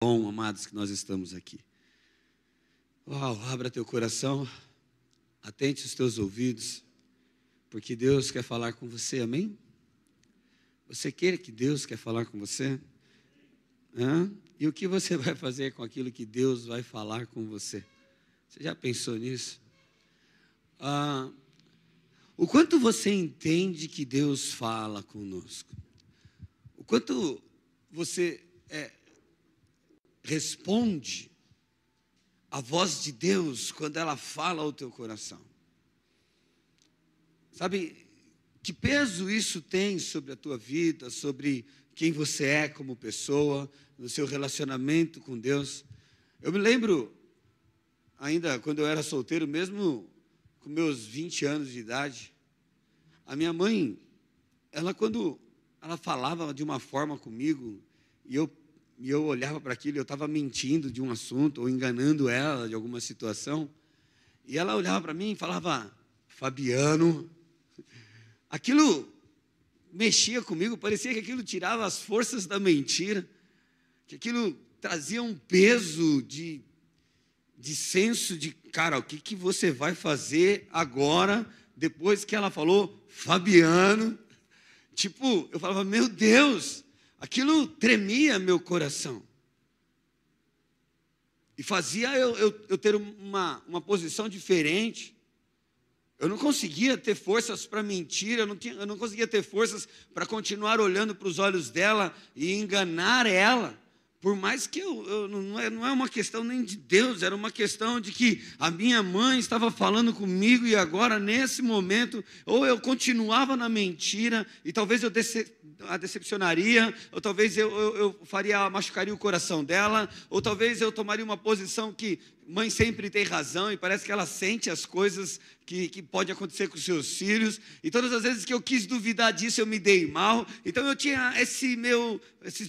Bom, amados, que nós estamos aqui. Uau, abra teu coração, atente os teus ouvidos, porque Deus quer falar com você, amém? Você quer que Deus quer falar com você? E o que você vai fazer com aquilo que Deus vai falar com você? Você já pensou nisso? O quanto você entende que Deus fala conosco? O quanto você responde à voz de Deus quando ela fala ao teu coração? Sabe, que peso isso tem sobre a tua vida, sobre quem você é como pessoa, no seu relacionamento com Deus? Eu me lembro, ainda quando eu era solteiro, mesmo com meus 20 anos de idade, a minha mãe, quando ela falava de uma forma comigo, e eu olhava para aquilo, eu estava mentindo de um assunto, ou enganando ela de alguma situação, e ela olhava para mim e falava: Fabiano, aquilo mexia comigo, parecia que aquilo tirava as forças da mentira, que aquilo trazia um peso de senso de, cara, o que você vai fazer agora, depois que ela falou Fabiano? Tipo, eu falava, meu Deus, aquilo tremia meu coração. E fazia eu ter uma posição diferente. Eu não conseguia ter forças para mentir, eu não conseguia ter forças para continuar olhando para os olhos dela e enganar ela. Por mais que não é uma questão nem de Deus, era uma questão de que a minha mãe estava falando comigo e agora, nesse momento, ou eu continuava na mentira e talvez eu a decepcionaria, ou talvez eu machucaria o coração dela, ou talvez eu tomaria uma posição que mãe sempre tem razão e parece que ela sente as coisas que pode acontecer com os seus filhos, e todas as vezes que eu quis duvidar disso eu me dei mal. Então eu tinha esses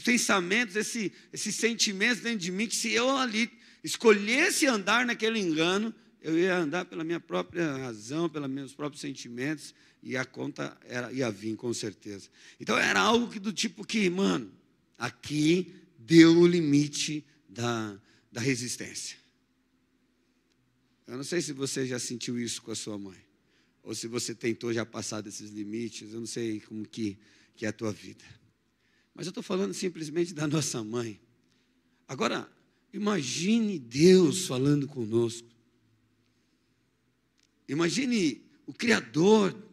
pensamentos, esses sentimentos dentro de mim, que se eu ali escolhesse andar naquele engano, eu ia andar pela minha própria razão, pelos meus próprios sentimentos, e a conta ia vir com certeza. Então era algo do tipo que, mano, aqui deu o limite da resistência. Eu não sei se você já sentiu isso com a sua mãe, ou se você tentou já passar desses limites, eu não sei como que é a tua vida. Mas eu estou falando simplesmente da nossa mãe. Agora, imagine Deus falando conosco. Imagine o Criador,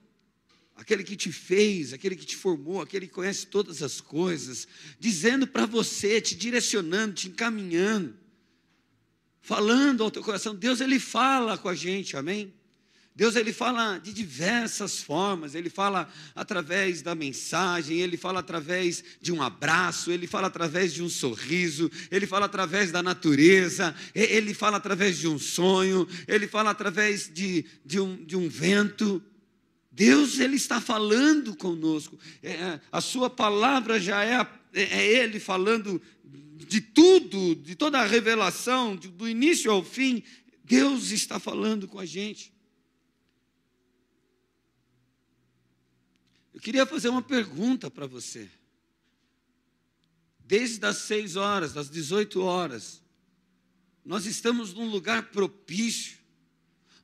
aquele que te fez, aquele que te formou, aquele que conhece todas as coisas, dizendo para você, te direcionando, te encaminhando, falando ao teu coração. Deus, Ele fala com a gente, amém? Deus, Ele fala de diversas formas. Ele fala através da mensagem, Ele fala através de um abraço, Ele fala através de um sorriso, Ele fala através da natureza, Ele fala através de um sonho, Ele fala através de um vento. Deus, Ele está falando conosco. A sua palavra já é Ele falando de tudo, de toda a revelação, do início ao fim. Deus está falando com a gente. Eu queria fazer uma pergunta para você. Desde as 6 horas, das 18 horas, nós estamos num lugar propício,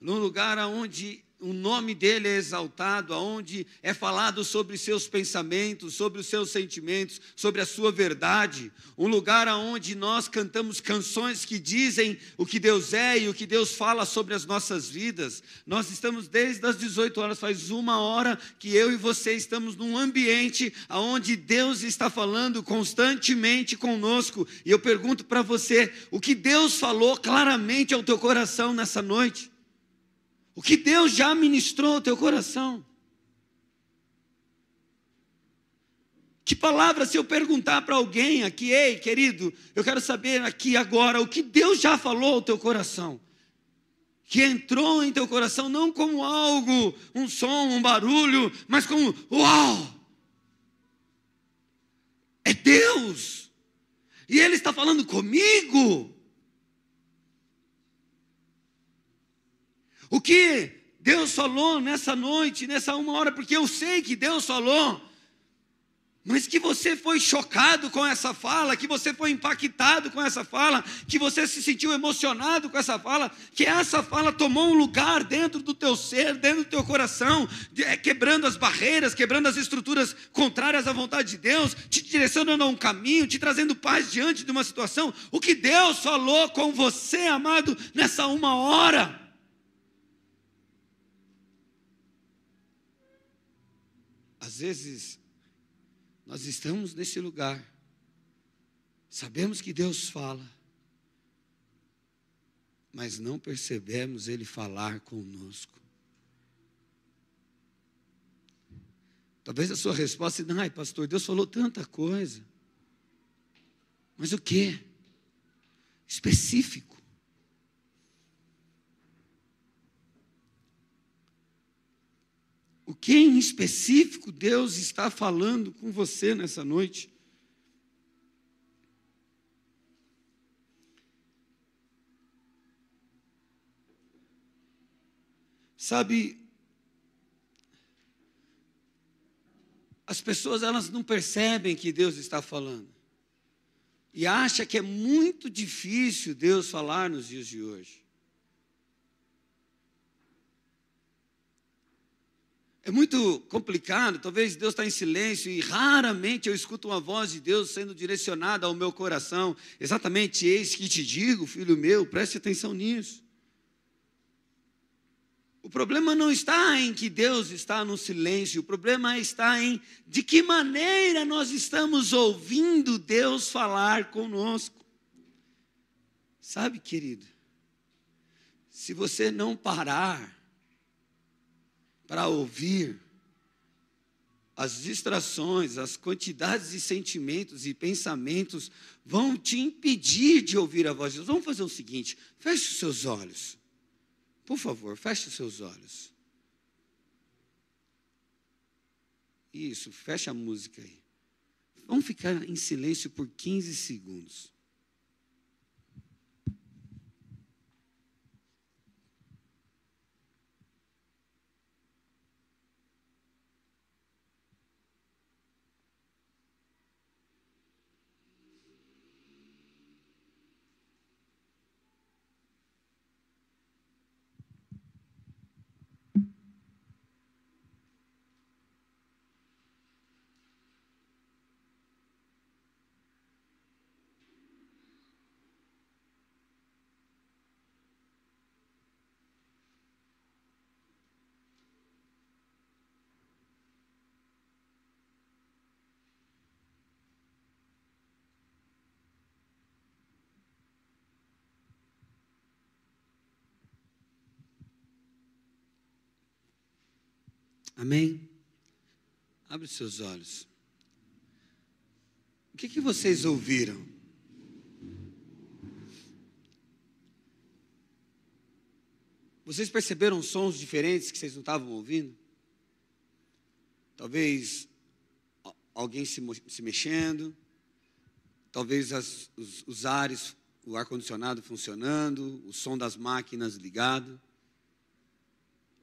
num lugar onde o nome dele é exaltado, onde é falado sobre seus pensamentos, sobre os seus sentimentos, sobre a sua verdade. Um lugar onde nós cantamos canções que dizem o que Deus é e o que Deus fala sobre as nossas vidas. Nós estamos desde as 18 horas, faz 1 hora que eu e você estamos num ambiente onde Deus está falando constantemente conosco. E eu pergunto para você, o que Deus falou claramente ao teu coração nessa noite? O que Deus já ministrou ao teu coração? Que palavra, se eu perguntar para alguém aqui, ei, querido, eu quero saber aqui agora, o que Deus já falou ao teu coração? Que entrou em teu coração não como algo, um som, um barulho, mas como, uau! É Deus! E Ele está falando comigo! O que Deus falou nessa noite, nessa 1 hora, porque eu sei que Deus falou. mas que você foi chocado com essa fala, que você foi impactado com essa fala, que você se sentiu emocionado com essa fala, que essa fala tomou um lugar dentro do teu ser, dentro do teu coração, quebrando as barreiras, quebrando as estruturas contrárias à vontade de Deus, te direcionando a um caminho, te trazendo paz diante de uma situação. O que Deus falou com você, amado, nessa 1 hora? Às vezes, nós estamos nesse lugar, sabemos que Deus fala, mas não percebemos Ele falar conosco. Talvez a sua resposta seja: ai, pastor, Deus falou tanta coisa. Mas o quê? Específico. O que em específico Deus está falando com você nessa noite? Sabe, as pessoas elas não percebem que Deus está falando. E acham que é muito difícil Deus falar nos dias de hoje. É muito complicado, talvez Deus está em silêncio e raramente eu escuto uma voz de Deus sendo direcionada ao meu coração. Exatamente, eis que te digo, filho meu, preste atenção nisso. O problema não está em que Deus está no silêncio, o problema está em de que maneira nós estamos ouvindo Deus falar conosco. Sabe, querido, se você não parar para ouvir, as distrações, as quantidades de sentimentos e pensamentos vão te impedir de ouvir a voz de Deus. Vamos fazer o seguinte: feche os seus olhos. Por favor, feche os seus olhos. Isso, fecha a música aí. Vamos ficar em silêncio por 15 segundos. Amém? Abre os seus olhos. O que vocês ouviram? Vocês perceberam sons diferentes que vocês não estavam ouvindo? Talvez alguém se mexendo, talvez os ares, o ar-condicionado funcionando, o som das máquinas ligado.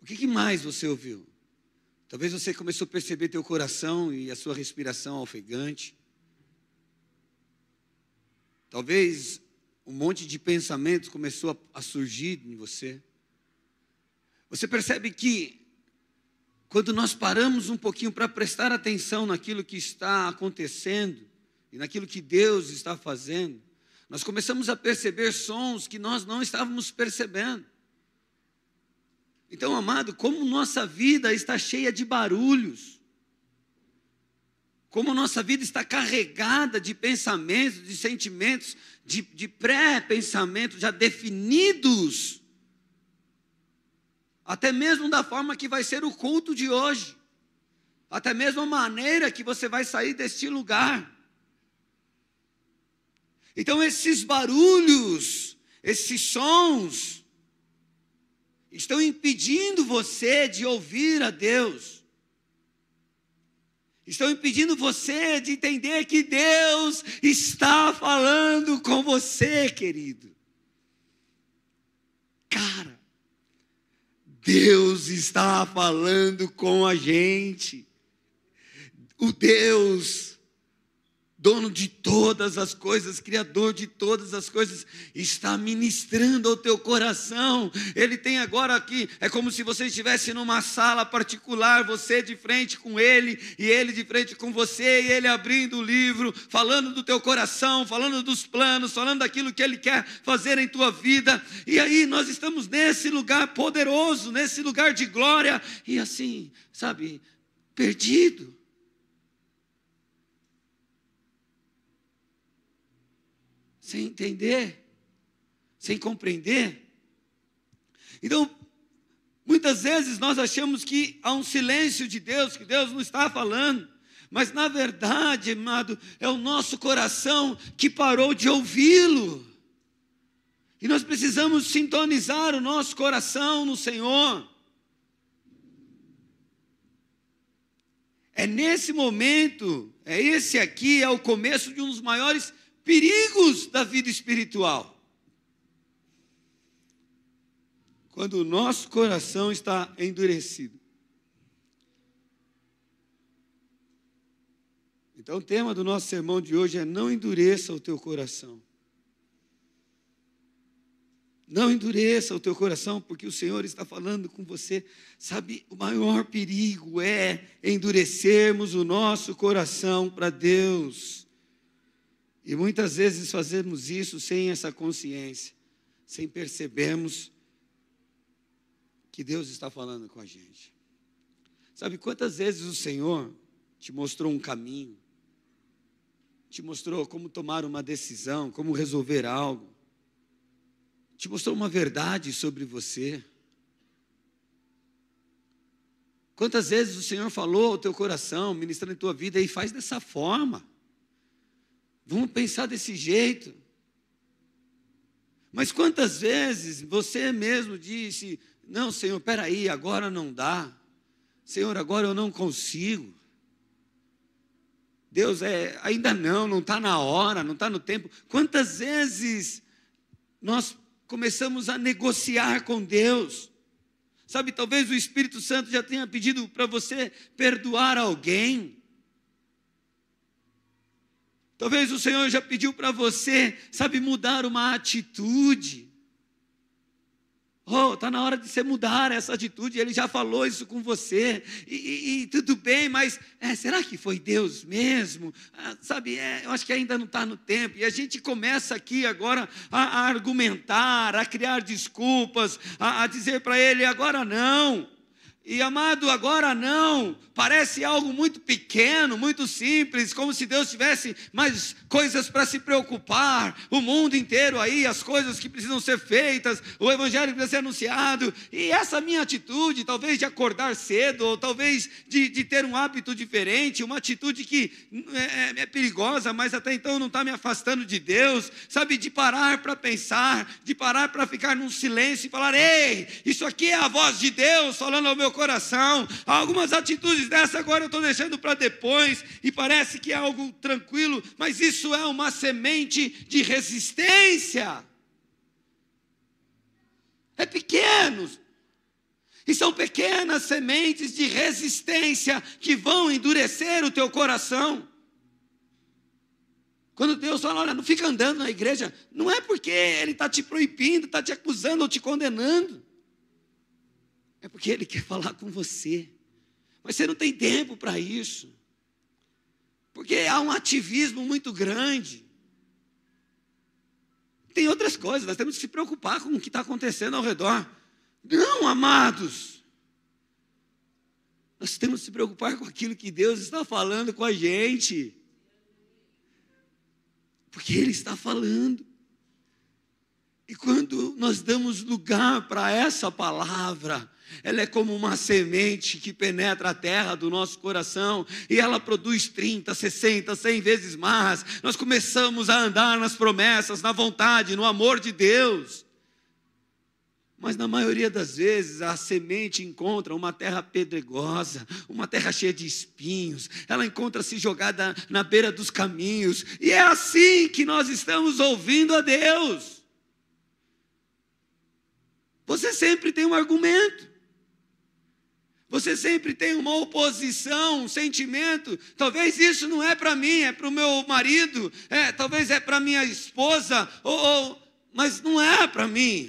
O que mais você ouviu? Talvez você começou a perceber teu coração e a sua respiração ofegante. Talvez um monte de pensamentos começou a surgir em você. Você percebe que quando nós paramos um pouquinho para prestar atenção naquilo que está acontecendo e naquilo que Deus está fazendo, nós começamos a perceber sons que nós não estávamos percebendo. Então, amado, como nossa vida está cheia de barulhos, como nossa vida está carregada de pensamentos, de sentimentos, de pré-pensamentos já definidos, até mesmo da forma que vai ser o culto de hoje, até mesmo a maneira que você vai sair deste lugar. Então, esses barulhos, esses sons, estão impedindo você de ouvir a Deus. Estão impedindo você de entender que Deus está falando com você, querido. Cara, Deus está falando com a gente. O Deus dono de todas as coisas, criador de todas as coisas, está ministrando ao teu coração. Ele tem agora aqui, é como se você estivesse numa sala particular, você de frente com ele, e ele de frente com você, e ele abrindo o livro, falando do teu coração, falando dos planos, falando daquilo que ele quer fazer em tua vida. E aí nós estamos nesse lugar poderoso, nesse lugar de glória, e assim, sabe, perdido. Sem entender, sem compreender. Então, muitas vezes nós achamos que há um silêncio de Deus, que Deus não está falando, mas na verdade, amado, é o nosso coração que parou de ouvi-lo. E nós precisamos sintonizar o nosso coração no Senhor. É nesse momento, esse aqui é o começo de um dos maiores perigos da vida espiritual. Quando o nosso coração está endurecido. Então o tema do nosso sermão de hoje é: não endureça o teu coração. Não endureça o teu coração, porque o Senhor está falando com você. Sabe, o maior perigo é endurecermos o nosso coração para Deus. E muitas vezes fazemos isso sem essa consciência, sem percebermos que Deus está falando com a gente. Sabe quantas vezes o Senhor te mostrou um caminho, te mostrou como tomar uma decisão, como resolver algo, te mostrou uma verdade sobre você? Quantas vezes o Senhor falou ao teu coração, ministrando em tua vida, e faz dessa forma? Vamos pensar desse jeito. Mas quantas vezes você mesmo disse: não, Senhor, espera aí, agora não dá. Senhor, agora eu não consigo. Deus, ainda não está na hora, não está no tempo. Quantas vezes nós começamos a negociar com Deus? Sabe, talvez o Espírito Santo já tenha pedido para você perdoar alguém. Talvez o Senhor já pediu para você, sabe, mudar uma atitude. Está na hora de você mudar essa atitude. Ele já falou isso com você. E tudo bem, mas será que foi Deus mesmo? Sabe, eu acho que ainda não está no tempo. E a gente começa aqui agora a argumentar, a criar desculpas, a dizer para ele: agora não. E amado, agora não, parece algo muito pequeno, muito simples, como se Deus tivesse mais coisas para se preocupar, o mundo inteiro aí, as coisas que precisam ser feitas, o evangelho precisa ser anunciado. E essa minha atitude, talvez de acordar cedo, ou talvez de ter um hábito diferente, uma atitude que é perigosa, mas até então não está me afastando de Deus, sabe, de parar para pensar, de parar para ficar num silêncio e falar: ei, isso aqui é a voz de Deus falando ao meu coração. Algumas atitudes dessa agora eu estou deixando para depois, e parece que é algo tranquilo, mas isso é uma semente de resistência. É pequeno, e são pequenas sementes de resistência que vão endurecer o teu coração. Quando Deus fala: olha, não fica andando na igreja, não é porque Ele está te proibindo, está te acusando ou te condenando. É porque Ele quer falar com você. Mas você não tem tempo para isso. Porque há um ativismo muito grande. Tem outras coisas, nós temos que se preocupar com o que está acontecendo ao redor. Não, amados. Nós temos que se preocupar com aquilo que Deus está falando com a gente. Porque Ele está falando. E quando nós damos lugar para essa palavra, ela é como uma semente que penetra a terra do nosso coração, e ela produz 30, 60, 100 vezes mais. Nós começamos a andar nas promessas, na vontade, no amor de Deus. Mas na maioria das vezes a semente encontra uma terra pedregosa, uma terra cheia de espinhos, ela encontra-se jogada na beira dos caminhos, e é assim que nós estamos ouvindo a Deus. Você sempre tem um argumento. Você sempre tem uma oposição, um sentimento. Talvez isso não é para mim, é para o meu marido, talvez é para minha esposa, mas não é para mim.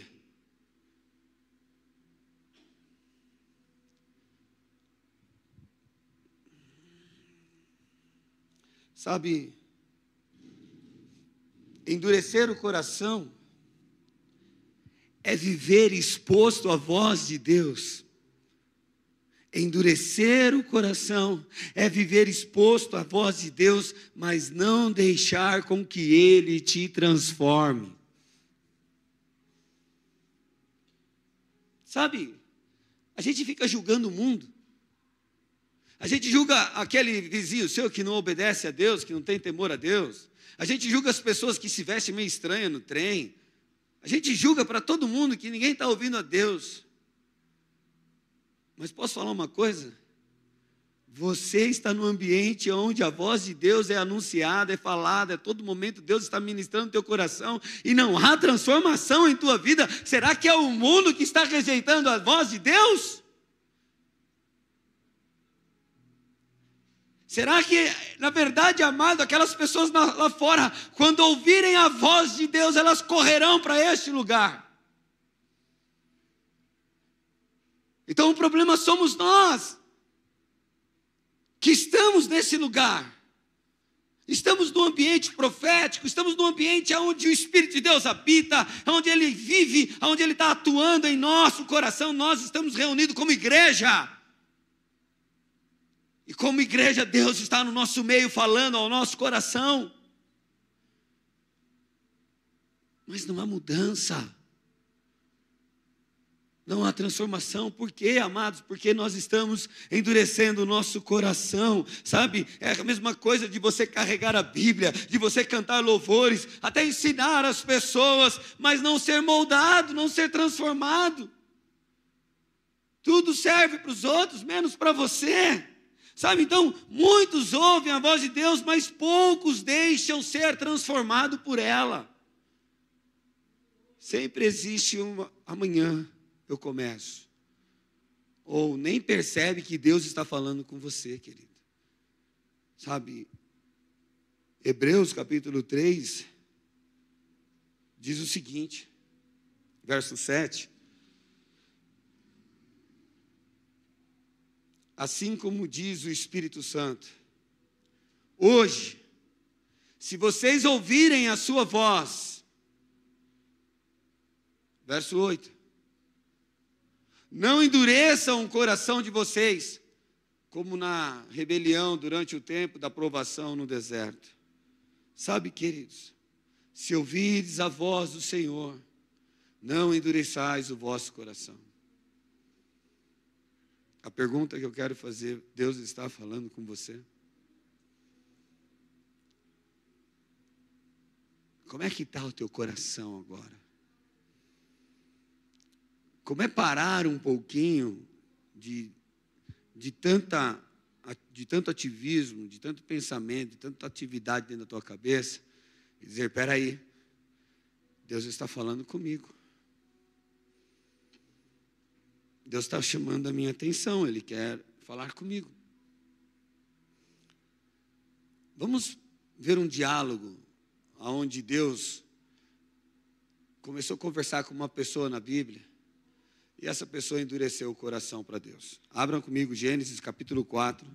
Sabe, endurecer o coração é viver exposto à voz de Deus. Endurecer o coração é viver exposto à voz de Deus, mas não deixar com que Ele te transforme. Sabe, a gente fica julgando o mundo. A gente julga aquele vizinho seu que não obedece a Deus, que não tem temor a Deus. A gente julga as pessoas que se vestem meio estranha no trem. A gente julga para todo mundo que ninguém está ouvindo a Deus. Mas posso falar uma coisa? Você está num ambiente onde a voz de Deus é anunciada, é falada, a todo momento Deus está ministrando no teu coração e não há transformação em tua vida. Será que é o mundo que está rejeitando a voz de Deus? Será que, na verdade, amado, aquelas pessoas lá fora, quando ouvirem a voz de Deus, elas correrão para este lugar? Então o problema somos nós, que estamos nesse lugar. Estamos num ambiente profético, estamos num ambiente onde o Espírito de Deus habita, onde Ele vive, onde Ele está atuando em nosso coração. Nós estamos reunidos como igreja. E como igreja, Deus está no nosso meio, falando ao nosso coração. Mas não há mudança. Não há transformação. Por quê, amados? Porque nós estamos endurecendo o nosso coração, sabe? É a mesma coisa de você carregar a Bíblia, de você cantar louvores, até ensinar as pessoas, mas não ser moldado, não ser transformado. Tudo serve para os outros, menos para você. Sabe, então, muitos ouvem a voz de Deus, mas poucos deixam ser transformados por ela. Sempre existe amanhã eu começo. Ou nem percebe que Deus está falando com você, querido. Sabe, Hebreus capítulo 3 diz o seguinte, verso 7. Assim como diz o Espírito Santo, hoje, se vocês ouvirem a sua voz, verso 8, não endureçam o coração de vocês, como na rebelião durante o tempo da provação no deserto. Sabe, queridos, se ouvirdes a voz do Senhor, não endureçais o vosso coração. A pergunta que eu quero fazer, Deus está falando com você? Como é que está o teu coração agora? Como é parar um pouquinho de tanto ativismo, de tanto pensamento, de tanta atividade dentro da tua cabeça, e dizer, espera aí, Deus está falando comigo. Deus está chamando a minha atenção, Ele quer falar comigo. Vamos ver um diálogo onde Deus começou a conversar com uma pessoa na Bíblia e essa pessoa endureceu o coração para Deus. Abram comigo Gênesis capítulo 4.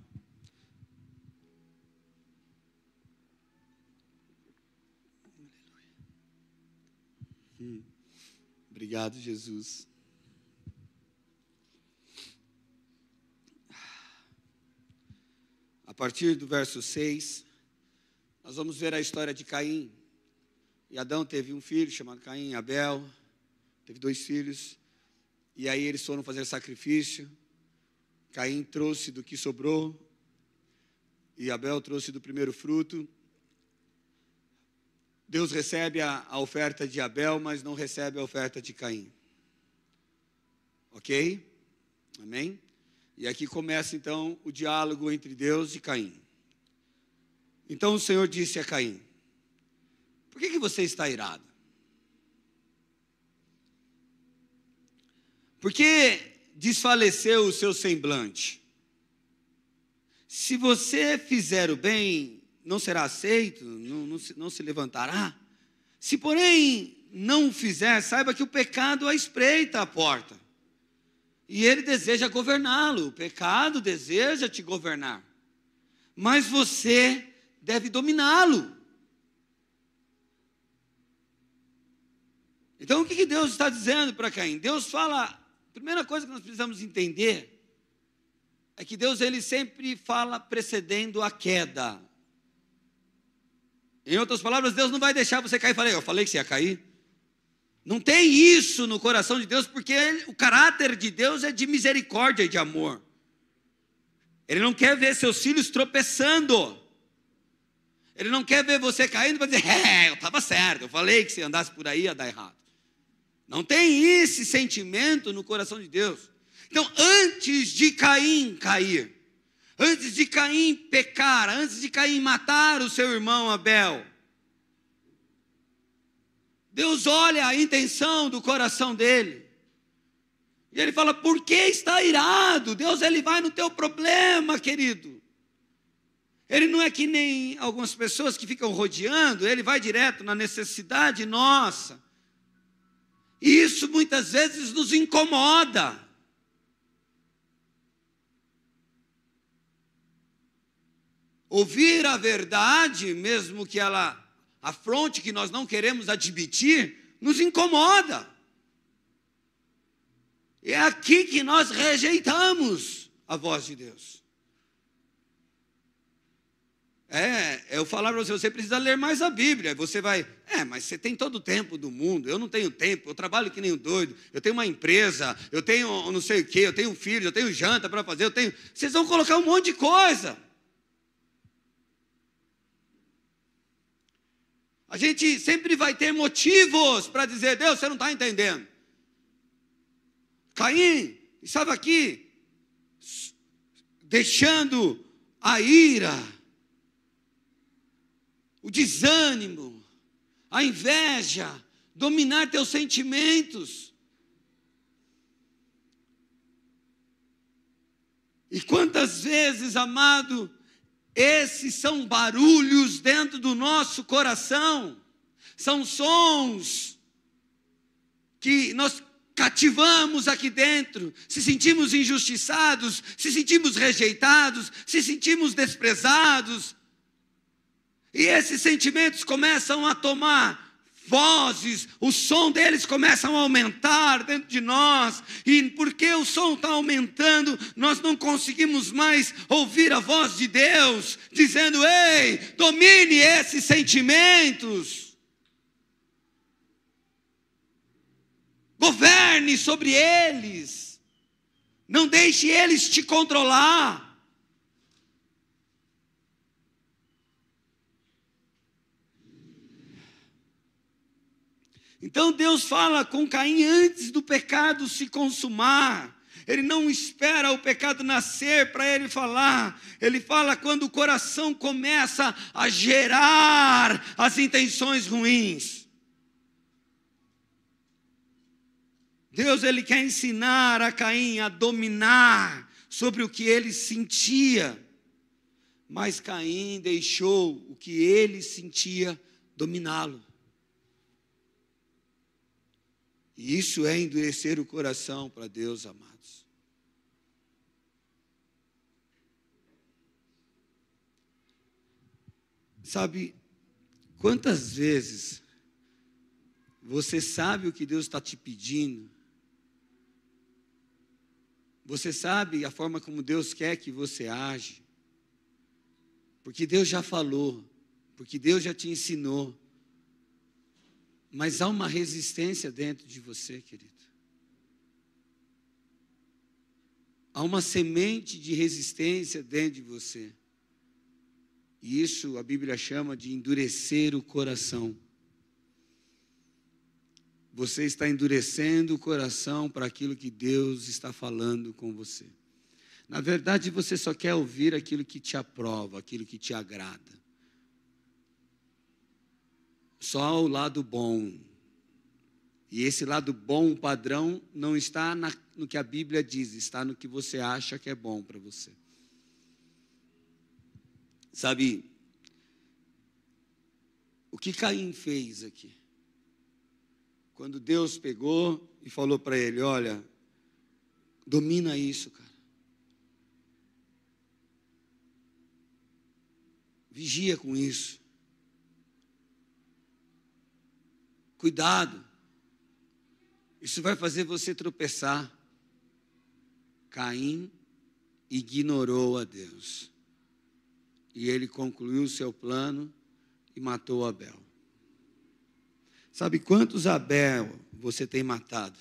Obrigado, Jesus. A partir do verso 6, nós vamos ver a história de Caim. E Adão teve um filho chamado Caim, Abel, teve 2 filhos. E aí eles foram fazer sacrifício. Caim trouxe do que sobrou. E Abel trouxe do primeiro fruto. Deus recebe a oferta de Abel, mas não recebe a oferta de Caim. Ok? Amém? E aqui começa então o diálogo entre Deus e Caim. Então o Senhor disse a Caim, por que você está irado? Porque desfaleceu o seu semblante? Se você fizer o bem, não será aceito, não se levantará? Se, porém, não o fizer, saiba que o pecado a espreita a porta. E ele deseja governá-lo, o pecado deseja te governar. Mas você deve dominá-lo. Então, o que Deus está dizendo para Caim? Deus fala, a primeira coisa que nós precisamos entender é que Deus, ele sempre fala precedendo a queda. Em outras palavras, Deus não vai deixar você cair. Eu falei que você ia cair. Não tem isso no coração de Deus, porque o caráter de Deus é de misericórdia e de amor. Ele não quer ver seus filhos tropeçando. Ele não quer ver você caindo para dizer, eu estava certo, eu falei que se andasse por aí ia dar errado. Não tem esse sentimento no coração de Deus. Então, antes de Caim cair, antes de Caim pecar, antes de Caim matar o seu irmão Abel, Deus olha a intenção do coração dele. E ele fala, por que está irado? Deus, ele vai no teu problema, querido. Ele não é que nem algumas pessoas que ficam rodeando, ele vai direto na necessidade nossa. E isso muitas vezes nos incomoda. Ouvir a verdade, mesmo que ela afronte, que nós não queremos admitir, nos incomoda. É aqui que nós rejeitamos a voz de Deus. Eu falar para você, você precisa ler mais a Bíblia. Você vai, mas você tem todo o tempo do mundo. Eu não tenho tempo, eu trabalho que nem um doido. Eu tenho uma empresa, eu tenho não sei o quê, eu tenho um filho, eu tenho janta para fazer, Vocês vão colocar um monte de coisa. A gente sempre vai ter motivos para dizer, Deus, você não está entendendo. Caim estava aqui, deixando a ira, o desânimo, a inveja, dominar teus sentimentos. E quantas vezes, amado, esses são barulhos dentro do nosso coração, são sons que nós cativamos aqui dentro, se sentimos injustiçados, se sentimos rejeitados, se sentimos desprezados, e esses sentimentos começam a tomar vozes, o som deles começam a aumentar dentro de nós, e porque o som está aumentando, nós não conseguimos mais ouvir a voz de Deus, dizendo, ei, domine esses sentimentos, governe sobre eles, não deixe eles te controlar. Então Deus fala com Caim antes do pecado se consumar. Ele não espera o pecado nascer para ele falar. Ele fala quando o coração começa a gerar as intenções ruins. Deus, ele quer ensinar a Caim a dominar sobre o que ele sentia. Mas Caim deixou o que ele sentia dominá-lo. E isso é endurecer o coração para Deus, amados. Sabe, quantas vezes você sabe o que Deus está te pedindo? Você sabe a forma como Deus quer que você age? Porque Deus já falou, porque Deus já te ensinou. Mas há uma resistência dentro de você, querido. Há uma semente de resistência dentro de você. E isso a Bíblia chama de endurecer o coração. Você está endurecendo o coração para aquilo que Deus está falando com você. Na verdade, você só quer ouvir aquilo que te aprova, aquilo que te agrada. Só o lado bom. E esse lado bom, o padrão, não está no que a Bíblia diz, está no que você acha que é bom para você. Sabe, o que Caim fez aqui? Quando Deus pegou e falou para ele, olha, domina isso, cara. Vigia com isso. Cuidado. Isso vai fazer você tropeçar. Caim ignorou a Deus. E ele concluiu o seu plano e matou Abel. Sabe quantos Abel você tem matado?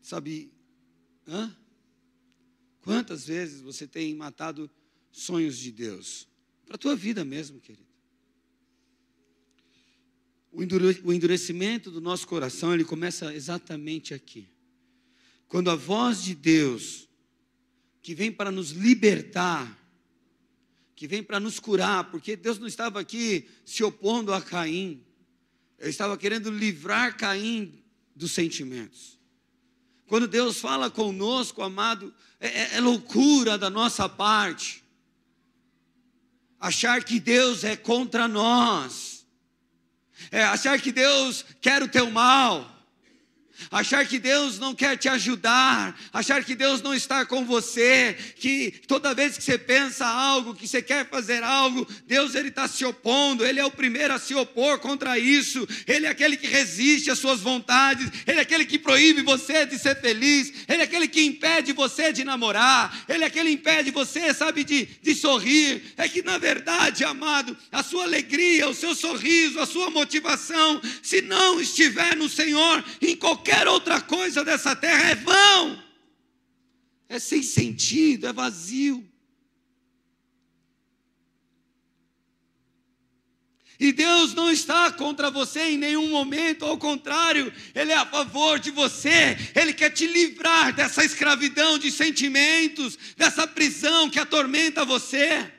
Sabe, quantas vezes você tem matado sonhos de Deus? Para a tua vida mesmo, querido. O endurecimento do nosso coração, ele começa exatamente aqui. Quando a voz de Deus, que vem para nos libertar, que vem para nos curar, porque Deus não estava aqui se opondo a Caim, Ele estava querendo livrar Caim dos sentimentos. Quando Deus fala conosco, amado, é loucura da nossa parte achar que Deus é contra nós, achar que Deus quer o teu mal, achar que Deus não quer te ajudar, achar que Deus não está com você, que toda vez que você pensa algo, que você quer fazer algo, Deus ele está se opondo, Ele é o primeiro a se opor contra isso, Ele é aquele que resiste às suas vontades, Ele é aquele que proíbe você de ser feliz, Ele é aquele que impede você de namorar, Ele é aquele que impede você, sabe, de sorrir. É que na verdade, amado, a sua alegria, o seu sorriso, a sua motivação, se não estiver no Senhor, em qualquer outra coisa dessa terra é vão, é sem sentido, é vazio. E Deus não está contra você em nenhum momento, ao contrário, Ele é a favor de você, Ele quer te livrar dessa escravidão de sentimentos, dessa prisão que atormenta você.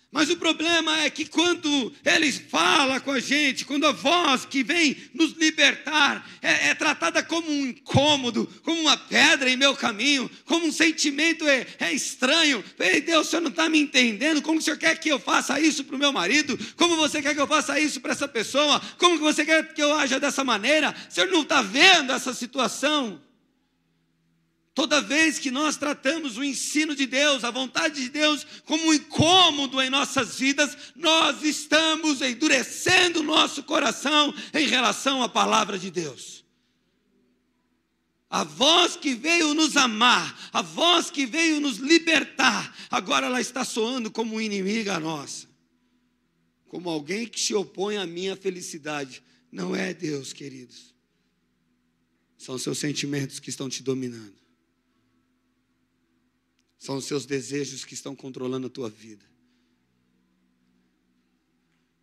Mas o problema é que quando Ele fala com a gente, quando a voz que vem nos libertar é tratada como um incômodo, como uma pedra em meu caminho, como um sentimento estranho. Ei, Deus, o Senhor não está me entendendo? Como o Senhor quer que eu faça isso para o meu marido? Como você quer que eu faça isso para essa pessoa? Como que você quer que eu haja dessa maneira? O Senhor não está vendo essa situação? Toda vez que nós tratamos o ensino de Deus, a vontade de Deus, como um incômodo em nossas vidas, nós estamos endurecendo o nosso coração em relação à palavra de Deus. A voz que veio nos amar, a voz que veio nos libertar, agora ela está soando como inimiga nossa, como alguém que se opõe à minha felicidade. Não é Deus, queridos. São seus sentimentos que estão te dominando. São os seus desejos que estão controlando a tua vida.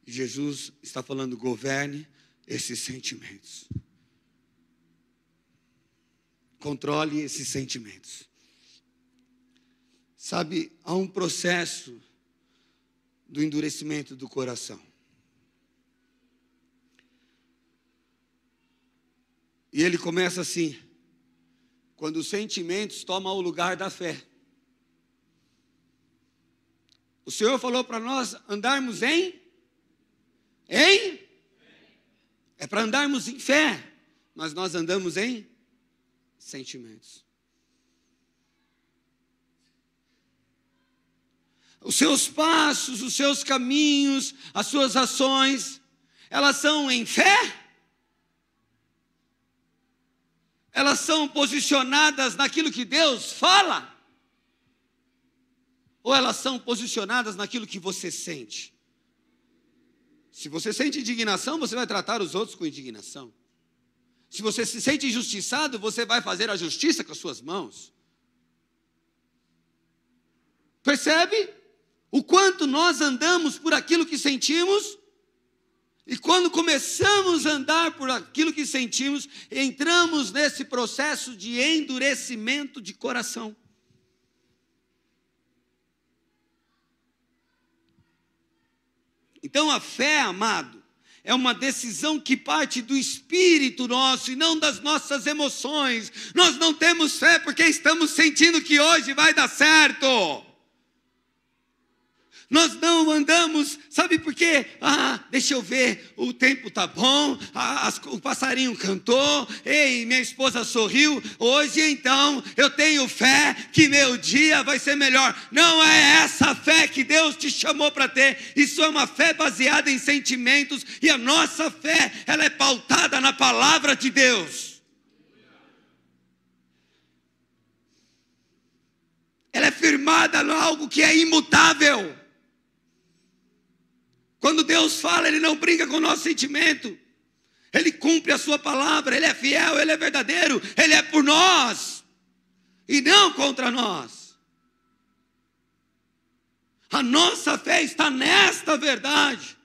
E Jesus está falando, governe esses sentimentos. Controle esses sentimentos. Sabe, há um processo do endurecimento do coração. E ele começa assim, quando os sentimentos tomam o lugar da fé. O Senhor falou para nós andarmos em? É para andarmos em fé, mas nós andamos em sentimentos. Os seus passos, os seus caminhos, as suas ações, elas são em fé? Elas são posicionadas naquilo que Deus fala? Ou elas são posicionadas naquilo que você sente? Se você sente indignação, você vai tratar os outros com indignação. Se você se sente injustiçado, você vai fazer a justiça com as suas mãos. Percebe? O quanto nós andamos por aquilo que sentimos, e quando começamos a andar por aquilo que sentimos, entramos nesse processo de endurecimento de coração. Então a fé, amado, é uma decisão que parte do espírito nosso e não das nossas emoções. Nós não temos fé porque estamos sentindo que hoje vai dar certo. Nós não andamos, sabe por quê? Deixa eu ver, o tempo está bom, o passarinho cantou, ei, minha esposa sorriu, hoje então eu tenho fé que meu dia vai ser melhor. Não é essa fé que Deus te chamou para ter, isso é uma fé baseada em sentimentos, e a nossa fé, ela é pautada na palavra de Deus. Ela é firmada em algo que é imutável. Quando Deus fala, Ele não brinca com o nosso sentimento. Ele cumpre a sua palavra, Ele é fiel, Ele é verdadeiro, Ele é por nós e não contra nós. A nossa fé está nesta verdade.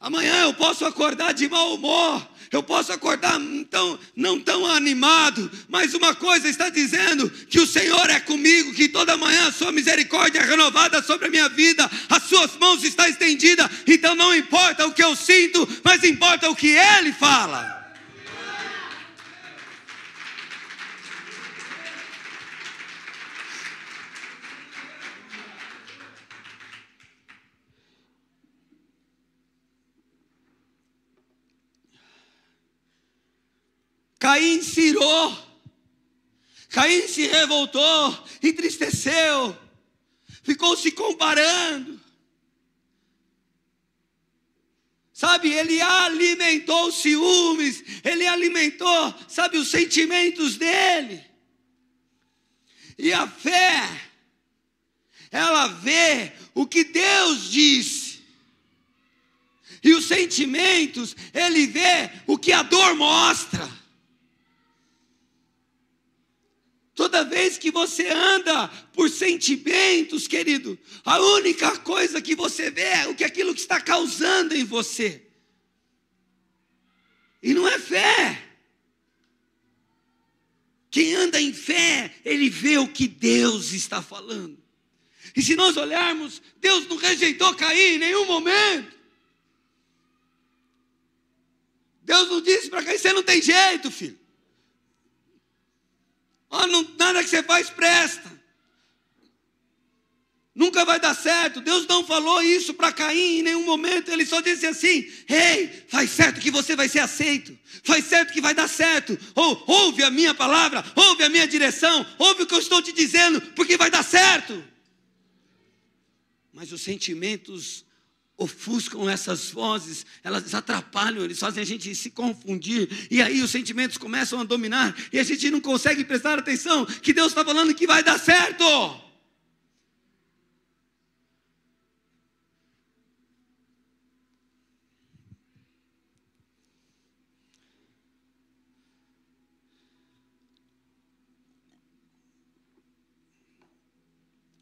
Amanhã eu posso acordar de mau humor, eu posso acordar não tão animado, mas uma coisa está dizendo, que o Senhor é comigo, que toda manhã a sua misericórdia é renovada sobre a minha vida, as suas mãos estão estendidas, então não importa o que eu sinto, mas importa o que Ele fala. Caim se irou, Caim se revoltou, entristeceu, ficou se comparando. Sabe, ele alimentou os ciúmes, ele alimentou, sabe, os sentimentos dele. E a fé, ela vê o que Deus disse. E os sentimentos, ele vê o que a dor mostra. Toda vez que você anda por sentimentos, querido, a única coisa que você vê é aquilo que está causando em você. E não é fé. Quem anda em fé, ele vê o que Deus está falando. E se nós olharmos, Deus não rejeitou Caim em nenhum momento. Deus não disse para Caim, você não tem jeito, filho. Nada que você faz presta. Nunca vai dar certo. Deus não falou isso para Caim em nenhum momento. Ele só disse assim, ei, faz certo que você vai ser aceito. Faz certo que vai dar certo. Ou ouve a minha palavra, ouve a minha direção, ouve o que eu estou te dizendo, porque vai dar certo. Mas os sentimentos ofuscam essas vozes, elas atrapalham, eles fazem a gente se confundir, e aí os sentimentos começam a dominar, e a gente não consegue prestar atenção, que Deus está falando que vai dar certo.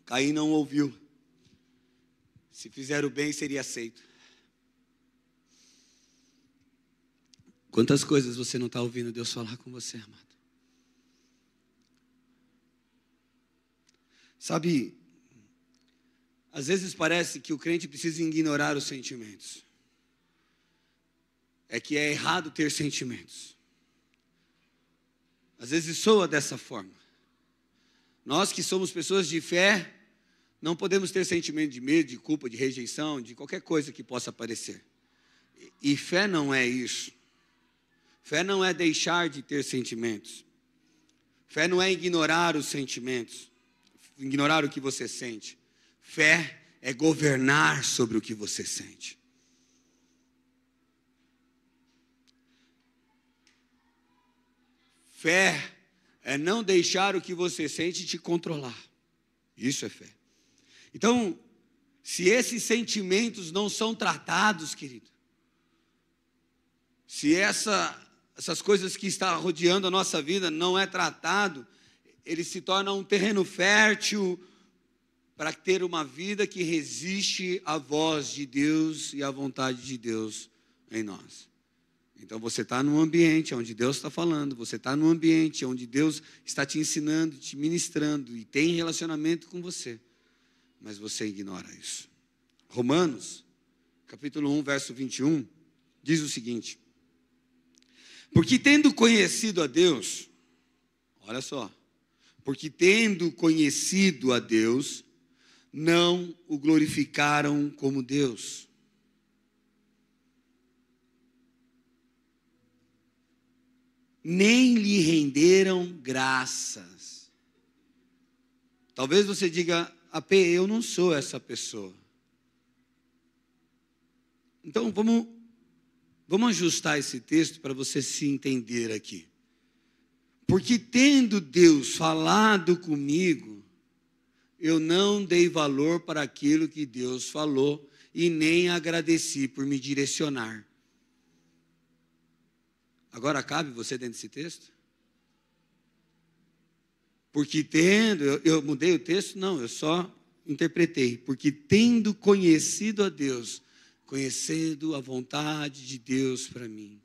Caim não ouviu. Se fizer o bem, seria aceito. Quantas coisas você não está ouvindo Deus falar com você, amado? Sabe, às vezes parece que o crente precisa ignorar os sentimentos. É que é errado ter sentimentos. Às vezes soa dessa forma. Nós que somos pessoas de fé, não podemos ter sentimento de medo, de culpa, de rejeição, de qualquer coisa que possa aparecer. E fé não é isso. Fé não é deixar de ter sentimentos. Fé não é ignorar os sentimentos, ignorar o que você sente. Fé é governar sobre o que você sente. Fé é não deixar o que você sente te controlar. Isso é fé. Então, se esses sentimentos não são tratados, querido, se essas coisas que estão rodeando a nossa vida não é tratado, ele se torna um terreno fértil para ter uma vida que resiste à voz de Deus e à vontade de Deus em nós. Então você está num ambiente onde Deus está falando, você está num ambiente onde Deus está te ensinando, te ministrando e tem relacionamento com você. Mas você ignora isso. Romanos, capítulo 1, verso 21, diz o seguinte: porque tendo conhecido a Deus, olha só, porque tendo conhecido a Deus, não o glorificaram como Deus. Nem lhe renderam graças. Talvez você diga: AP, eu não sou essa pessoa. Então vamos ajustar esse texto para você se entender aqui. Porque tendo Deus falado comigo, eu não dei valor para aquilo que Deus falou e nem agradeci por me direcionar. Agora cabe você dentro desse texto? Porque tendo, eu mudei o texto? Não, eu só interpretei. Porque tendo conhecido a Deus, conhecendo a vontade de Deus para mim,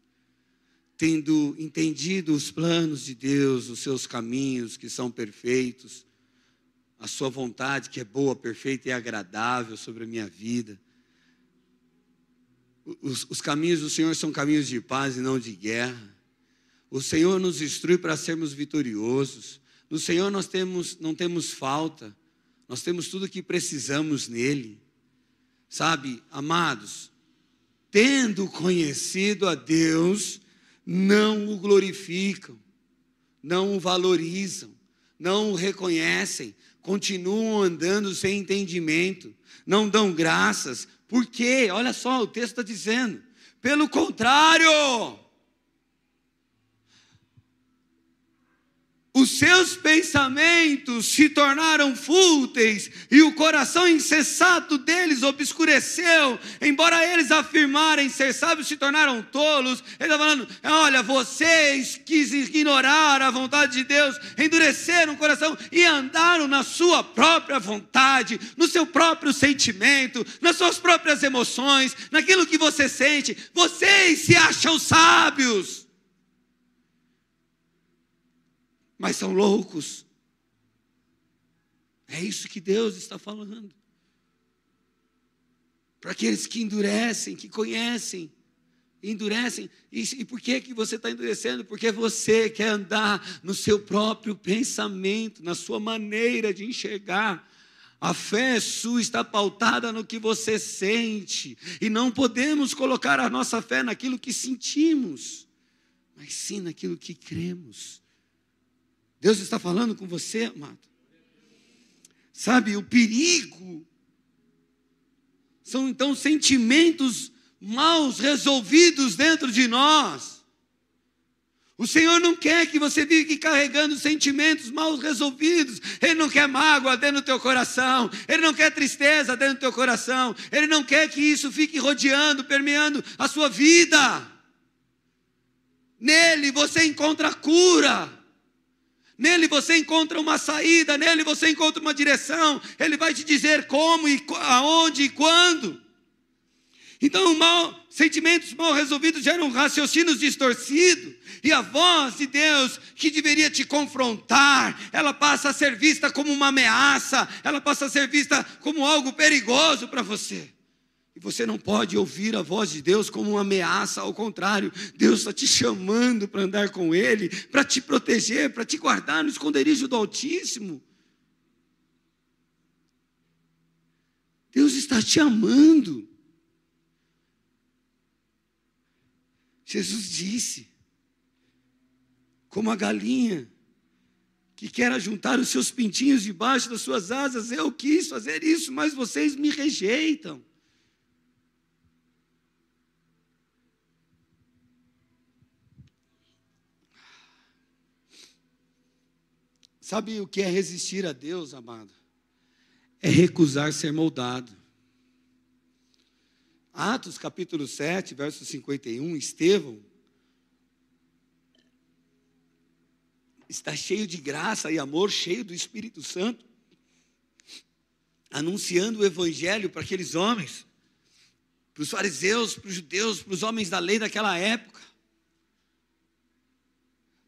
tendo entendido os planos de Deus, os seus caminhos que são perfeitos, a sua vontade que é boa, perfeita e agradável sobre a minha vida. Os caminhos do Senhor são caminhos de paz e não de guerra. O Senhor nos instrui para sermos vitoriosos. No Senhor nós não temos falta. Nós temos tudo o que precisamos nele. Sabe, amados, tendo conhecido a Deus, não o glorificam, não o valorizam, não o reconhecem, continuam andando sem entendimento, não dão graças. Por quê? Olha só, o texto está dizendo, pelo contrário, os seus pensamentos se tornaram fúteis e o coração insensato deles obscureceu. Embora eles afirmarem ser sábios, se tornaram tolos. Ele está falando: olha, vocês quis ignorar a vontade de Deus, endureceram o coração e andaram na sua própria vontade, no seu próprio sentimento, nas suas próprias emoções, naquilo que você sente. Vocês se acham sábios, mas são loucos. É isso que Deus está falando. Para aqueles que endurecem, que conhecem, endurecem. E por que você está endurecendo? Porque você quer andar no seu próprio pensamento, na sua maneira de enxergar. A fé sua está pautada no que você sente. E não podemos colocar a nossa fé naquilo que sentimos, mas sim naquilo que cremos. Deus está falando com você, amado. Sabe, o perigo são então sentimentos mal resolvidos dentro de nós. O Senhor não quer que você fique carregando sentimentos mal resolvidos. Ele não quer mágoa dentro do teu coração. Ele não quer tristeza dentro do teu coração. Ele não quer que isso fique rodeando, permeando a sua vida. Nele você encontra cura. Nele você encontra uma saída, nele você encontra uma direção. Ele vai te dizer como, e aonde e quando. Então, sentimentos mal resolvidos geram raciocínios distorcidos. E a voz de Deus, que deveria te confrontar, ela passa a ser vista como uma ameaça. Ela passa a ser vista como algo perigoso para você. E você não pode ouvir a voz de Deus como uma ameaça, ao contrário, Deus está te chamando para andar com Ele, para te proteger, para te guardar no esconderijo do Altíssimo. Deus está te amando. Jesus disse, como a galinha que quer ajuntar os seus pintinhos debaixo das suas asas, eu quis fazer isso, mas vocês me rejeitam. Sabe o que é resistir a Deus, amado? É recusar ser moldado. Atos capítulo 7, verso 51, Estevão está cheio de graça e amor, cheio do Espírito Santo, anunciando o evangelho para aqueles homens, para os fariseus, para os judeus, para os homens da lei daquela época.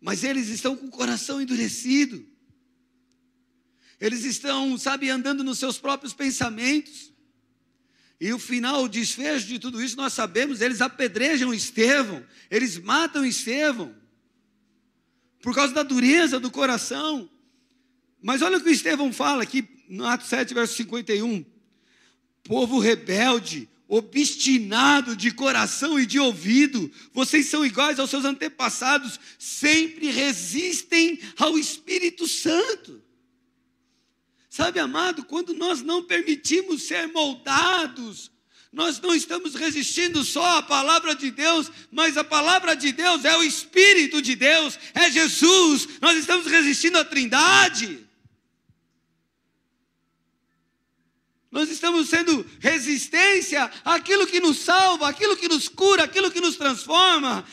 Mas eles estão com o coração endurecido. Eles estão, andando nos seus próprios pensamentos. E o final, o desfecho de tudo isso, nós sabemos, eles apedrejam Estevão, eles matam Estevão, por causa da dureza do coração. Mas olha o que o Estevão fala aqui, no Atos 7, verso 51. Povo rebelde, obstinado de coração e de ouvido, vocês são iguais aos seus antepassados, sempre resistem ao Espírito Santo. Sabe, amado, quando nós não permitimos ser moldados, nós não estamos resistindo só à palavra de Deus, mas a palavra de Deus é o Espírito de Deus, é Jesus, nós estamos resistindo à Trindade. Nós estamos sendo resistência àquilo que nos salva, àquilo que nos cura, àquilo que nos transforma.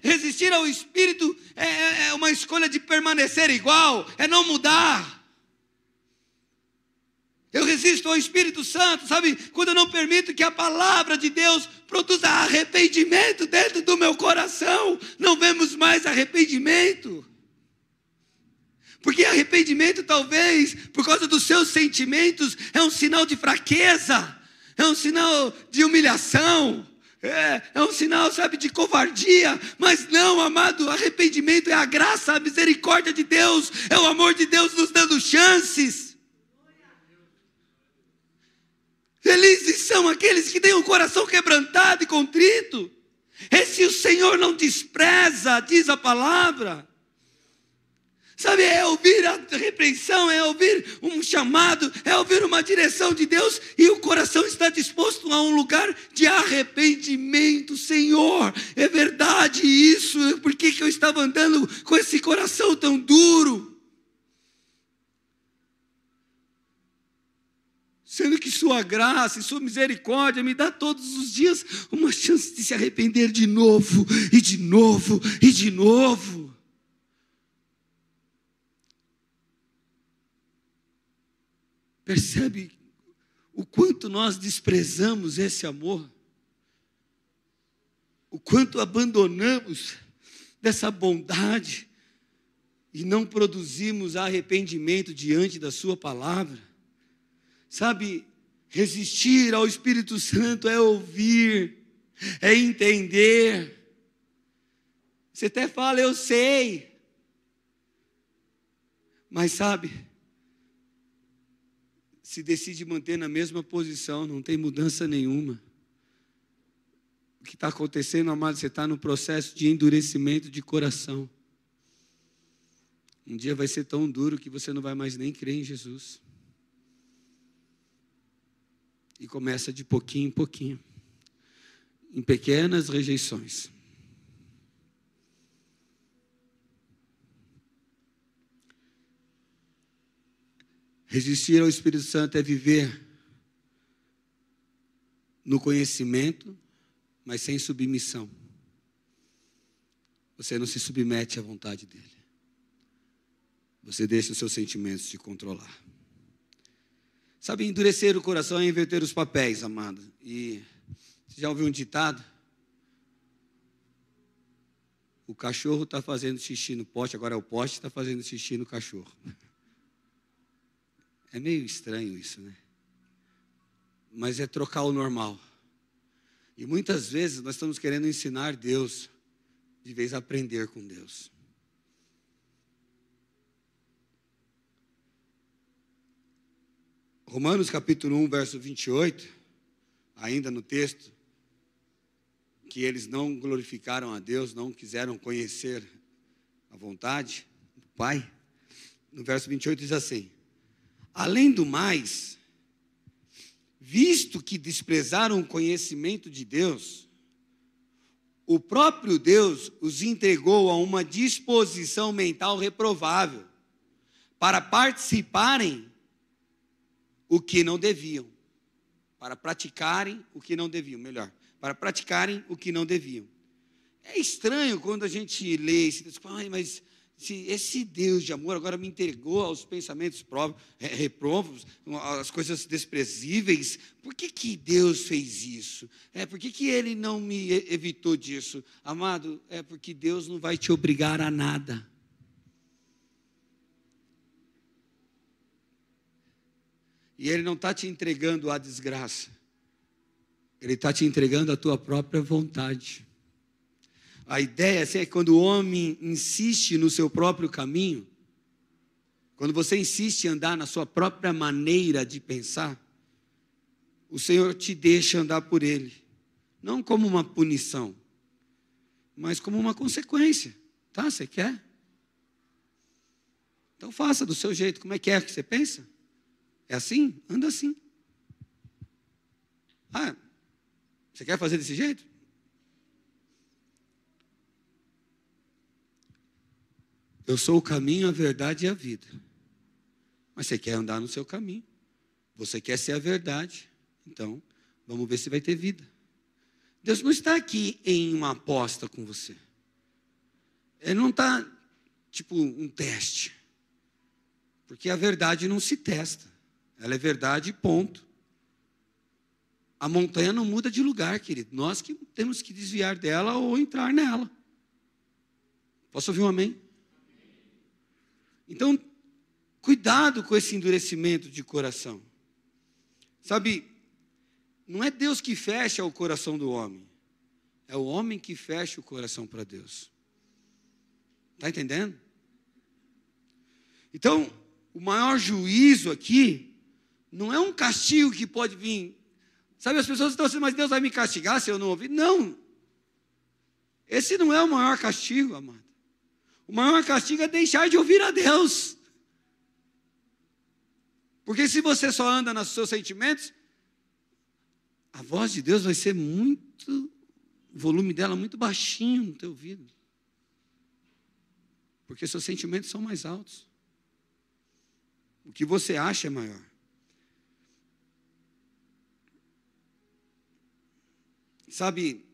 Resistir ao Espírito é uma escolha de permanecer igual, é não mudar. Eu resisto ao Espírito Santo, sabe? Quando eu não permito que a palavra de Deus produza arrependimento dentro do meu coração, não vemos mais arrependimento. Porque arrependimento, talvez, por causa dos seus sentimentos, é um sinal de fraqueza, é um sinal de humilhação, é um sinal, sabe, de covardia. Mas não, amado, arrependimento é a graça, a misericórdia de Deus, é o amor de Deus nos dando chances. Felizes são aqueles que têm o coração quebrantado e contrito. Esse o Senhor não despreza, diz a palavra. Sabe, é ouvir a repreensão, é ouvir um chamado, é ouvir uma direção de Deus, e o coração está disposto a um lugar de arrependimento. Senhor, é verdade isso, por que eu estava andando com esse coração tão duro? Sendo que sua graça e sua misericórdia me dá todos os dias uma chance de se arrepender de novo, e de novo, e de novo. Percebe o quanto nós desprezamos esse amor? O quanto abandonamos dessa bondade e não produzimos arrependimento diante da sua palavra? Sabe, resistir ao Espírito Santo é ouvir, é entender. Você até fala, eu sei. Mas sabe, se decide manter na mesma posição, não tem mudança nenhuma. O que está acontecendo, amado, você está no processo de endurecimento de coração. Um dia vai ser tão duro que você não vai mais nem crer em Jesus. E começa de pouquinho em pouquinho, em pequenas rejeições. Resistir ao Espírito Santo é viver no conhecimento, mas sem submissão. Você não se submete à vontade dele. Você deixa os seus sentimentos te controlar. Sabe, endurecer o coração é inverter os papéis, amado. E você já ouviu um ditado? O cachorro está fazendo xixi no poste, agora é o poste que está fazendo xixi no cachorro. É meio estranho isso, né? Mas é trocar o normal. E muitas vezes nós estamos querendo ensinar Deus, de vez aprender com Deus. Romanos capítulo 1, verso 28, ainda no texto, que eles não glorificaram a Deus, não quiseram conhecer a vontade do Pai. No verso 28 diz assim: além do mais, visto que desprezaram o conhecimento de Deus, o próprio Deus os entregou a uma disposição mental reprovável, para participarem o que não deviam, para praticarem o que não deviam, melhor, para praticarem o que não deviam. É estranho quando a gente lê isso, mas se esse Deus de amor agora me entregou aos pensamentos reprobos, às coisas desprezíveis, por que Deus fez isso? Por que Ele não me evitou disso? Amado, é porque Deus não vai te obrigar a nada. E Ele não está te entregando à desgraça. Ele está te entregando a tua própria vontade. A ideia assim, é que quando o homem insiste no seu próprio caminho, quando você insiste em andar na sua própria maneira de pensar, o Senhor te deixa andar por Ele. Não como uma punição, mas como uma consequência. Tá? Você quer? Então faça do seu jeito. Como é que você pensa? É assim? Anda assim. Ah, você quer fazer desse jeito? Eu sou o caminho, a verdade e a vida. Mas você quer andar no seu caminho. Você quer ser a verdade. Então, vamos ver se vai ter vida. Deus não está aqui em uma aposta com você. Ele não está, tipo, um teste. Porque a verdade não se testa. Ela é verdade, ponto. A montanha não muda de lugar, querido. Nós que temos que desviar dela ou entrar nela. Posso ouvir um amém? Então, cuidado com esse endurecimento de coração. Sabe, não é Deus que fecha o coração do homem. É o homem que fecha o coração para Deus. Está entendendo? Então, o maior juízo aqui não é um castigo que pode vir. Sabe, as pessoas estão assim, mas Deus vai me castigar se eu não ouvir? Não. Esse não é o maior castigo, amado. O maior castigo é deixar de ouvir a Deus. Porque se você só anda nos seus sentimentos, a voz de Deus vai ser muito, o volume dela muito baixinho no teu ouvido. Porque seus sentimentos são mais altos. O que você acha é maior. Sabe,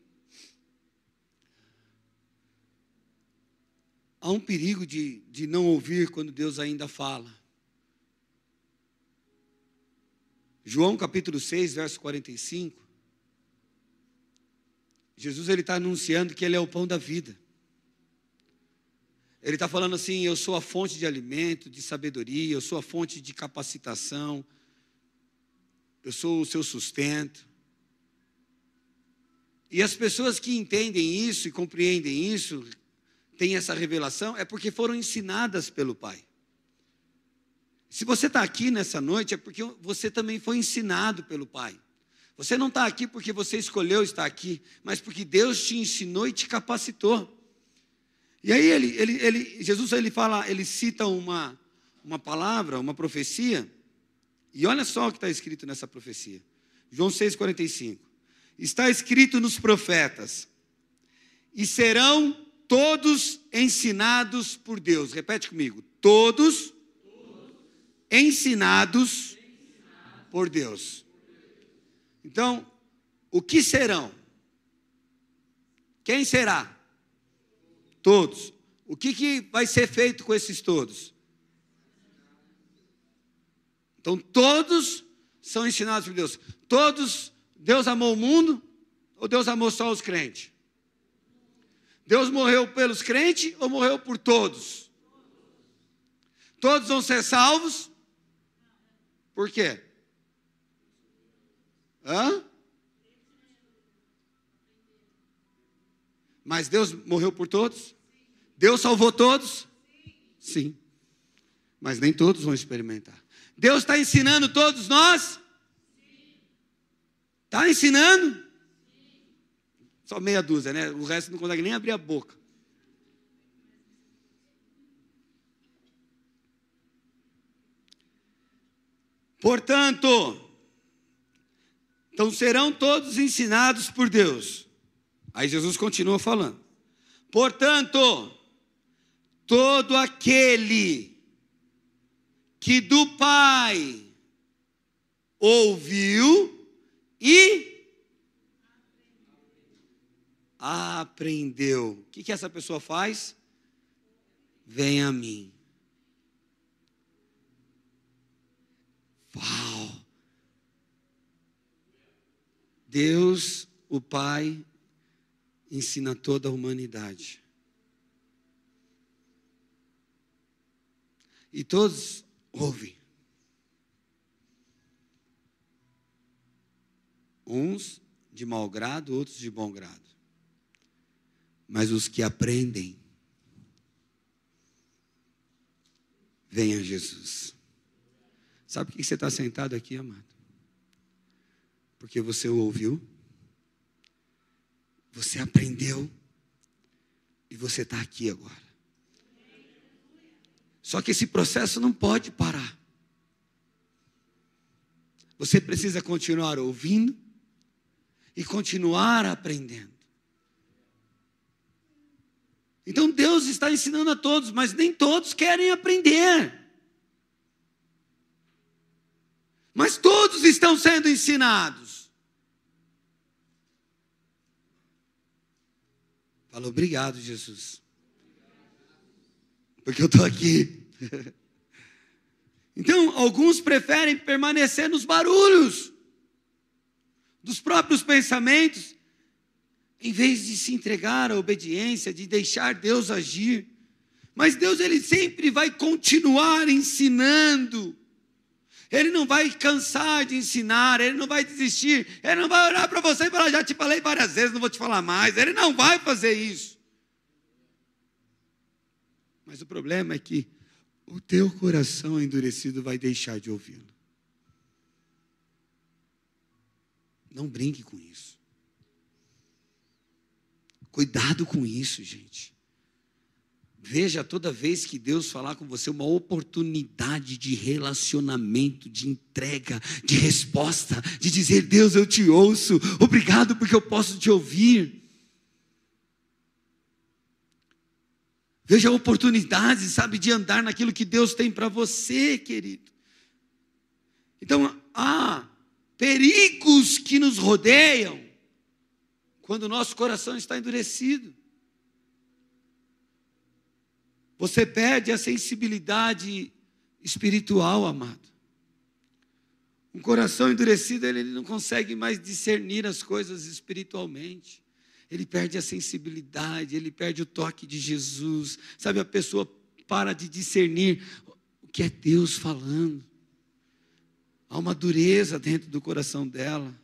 há um perigo de não ouvir quando Deus ainda fala. João capítulo 6, verso 45. Jesus está anunciando que Ele é o pão da vida. Ele está falando assim, eu sou a fonte de alimento, de sabedoria, eu sou a fonte de capacitação, eu sou o seu sustento. E as pessoas que entendem isso e compreendem isso, têm essa revelação, é porque foram ensinadas pelo Pai. Se você está aqui nessa noite, é porque você também foi ensinado pelo Pai. Você não está aqui porque você escolheu estar aqui, mas porque Deus te ensinou e te capacitou. E aí Jesus fala, ele cita uma palavra, uma profecia, e olha só o que está escrito nessa profecia. João 6,45. Está escrito nos profetas, e serão todos ensinados por Deus. Repete comigo, todos ensinados por Deus. Então, o que serão? Quem será? Todos. O que vai ser feito com esses todos? Então, todos são ensinados por Deus. Todos, Deus amou o mundo ou Deus amou só os crentes? Deus morreu pelos crentes ou morreu por todos? Todos vão ser salvos? Por quê? Mas Deus morreu por todos? Deus salvou todos? Sim. Mas nem todos vão experimentar. Deus está ensinando todos nós? Está ensinando? Só meia dúzia, né? O resto não consegue nem abrir a boca. Portanto, então serão todos ensinados por Deus. Aí Jesus continua falando. Portanto, todo aquele que do Pai ouviu e aprendeu. O que essa pessoa faz? Vem a mim. Uau! Deus, o Pai, ensina toda a humanidade. E todos ouvem. Uns de mau grado, outros de bom grado. Mas os que aprendem, vêm a Jesus. Sabe por que você está sentado aqui, amado? Porque você o ouviu, você aprendeu, e você está aqui agora. Só que esse processo não pode parar. Você precisa continuar ouvindo e continuar aprendendo. Então Deus está ensinando a todos, mas nem todos querem aprender. Mas todos estão sendo ensinados. Fala, obrigado, Jesus. Porque eu estou aqui. Então, alguns preferem permanecer nos barulhos dos próprios pensamentos, em vez de se entregar à obediência, de deixar Deus agir. Mas Deus, Ele sempre vai continuar ensinando. Ele não vai cansar de ensinar, Ele não vai desistir, Ele não vai olhar para você e falar, já te falei várias vezes, não vou te falar mais. Ele não vai fazer isso. Mas o problema é que o teu coração endurecido vai deixar de ouvi-lo. Não brinque com isso. Cuidado com isso, gente. Veja toda vez que Deus falar com você uma oportunidade de relacionamento, de entrega, de resposta, de dizer, Deus, eu te ouço, obrigado porque eu posso te ouvir. Veja oportunidades, sabe, de andar naquilo que Deus tem para você, querido. Então, há perigos que nos rodeiam quando o nosso coração está endurecido. Você perde a sensibilidade espiritual, amado. Um coração endurecido, ele não consegue mais discernir as coisas espiritualmente. Ele perde a sensibilidade, ele perde o toque de Jesus. Sabe, a pessoa para de discernir o que é Deus falando. Há uma dureza dentro do coração dela.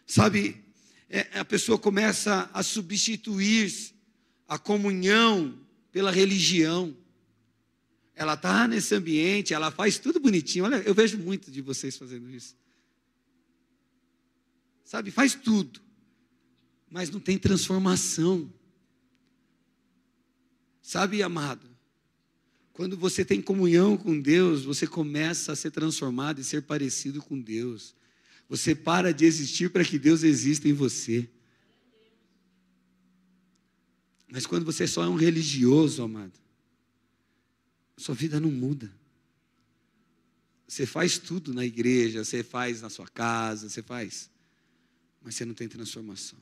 Sabe, a pessoa começa a substituir a comunhão pela religião. Ela está nesse ambiente, ela faz tudo bonitinho. Olha, eu vejo muito de vocês fazendo isso. Sabe, faz tudo, mas não tem transformação. Sabe, amado, quando você tem comunhão com Deus, você começa a ser transformado e ser parecido com Deus. Você para de existir para que Deus exista em você. Mas quando você só é um religioso, amado, sua vida não muda. Você faz tudo na igreja, você faz na sua casa, você faz, mas você não tem transformação.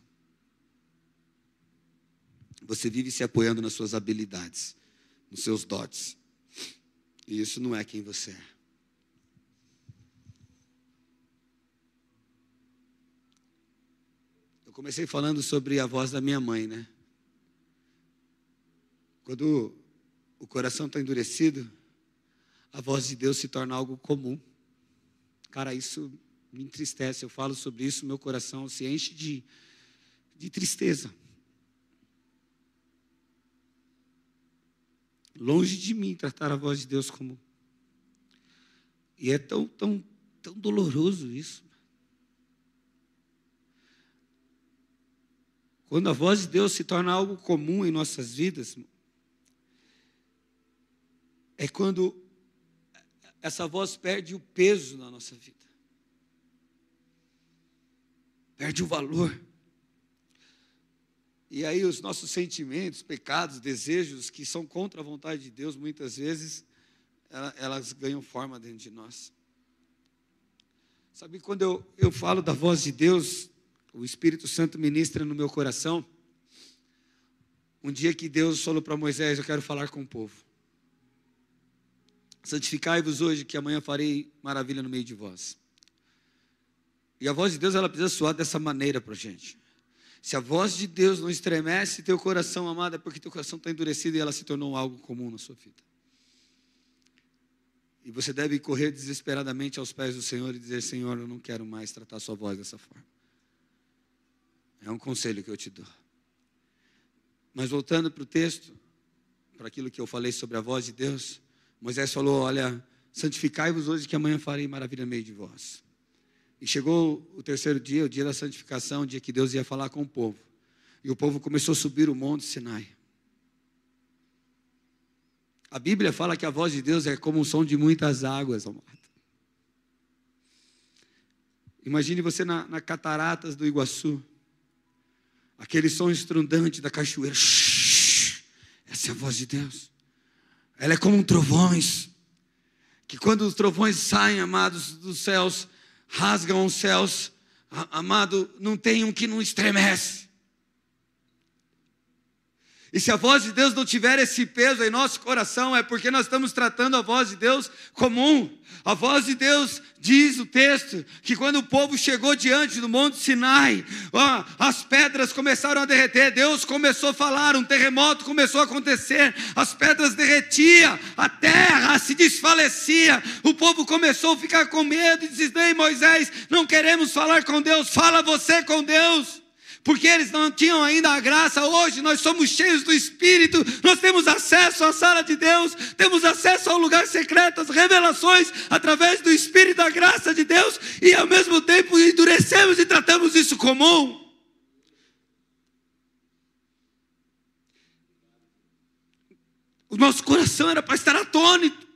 Você vive se apoiando nas suas habilidades, nos seus dotes. E isso não é quem você é. Eu comecei falando sobre a voz da minha mãe, né? Quando o coração está endurecido, a voz de Deus se torna algo comum. Cara, isso me entristece. Eu falo sobre isso, meu coração se enche de tristeza. Longe de mim tratar a voz de Deus comum. E é tão doloroso isso. Quando a voz de Deus se torna algo comum em nossas vidas, é quando essa voz perde o peso na nossa vida. Perde o valor. E aí os nossos sentimentos, pecados, desejos que são contra a vontade de Deus, muitas vezes, elas ganham forma dentro de nós. Sabe, quando eu falo da voz de Deus, o Espírito Santo ministra no meu coração. Um dia que Deus falou para Moisés, eu quero falar com o povo. Santificai-vos hoje, que amanhã farei maravilha no meio de vós. E a voz de Deus, ela precisa soar dessa maneira para a gente. Se a voz de Deus não estremece teu coração, amado, é porque teu coração está endurecido e ela se tornou algo comum na sua vida. E você deve correr desesperadamente aos pés do Senhor e dizer, Senhor, eu não quero mais tratar a sua voz dessa forma. É um conselho que eu te dou. Mas voltando para o texto, para aquilo que eu falei sobre a voz de Deus, Moisés falou, olha, santificai-vos hoje que amanhã farei maravilha no meio de vós. E chegou o terceiro dia, o dia da santificação, o dia que Deus ia falar com o povo. E o povo começou a subir o monte Sinai. A Bíblia fala que a voz de Deus é como o som de muitas águas, amado. Imagine você na cataratas do Iguaçu. Aquele som estrondante da cachoeira. Essa é a voz de Deus. Ela é como trovões. Que quando os trovões saem, amados, dos céus, rasgam os céus, amado, não tem um que não estremece. E se a voz de Deus não tiver esse peso em nosso coração, é porque nós estamos tratando a voz de Deus comum. A voz de Deus, diz o texto, que quando o povo chegou diante do Monte Sinai, as pedras começaram a derreter, Deus começou a falar, um terremoto começou a acontecer, as pedras derretiam, a terra se desfalecia, o povo começou a ficar com medo e disse, ei Moisés, não queremos falar com Deus, fala você com Deus. Porque eles não tinham ainda a graça. Hoje nós somos cheios do Espírito, nós temos acesso à sala de Deus, temos acesso ao lugar secreto, às revelações, através do Espírito da graça de Deus, e ao mesmo tempo endurecemos e tratamos isso comum. O nosso coração era para estar atônito.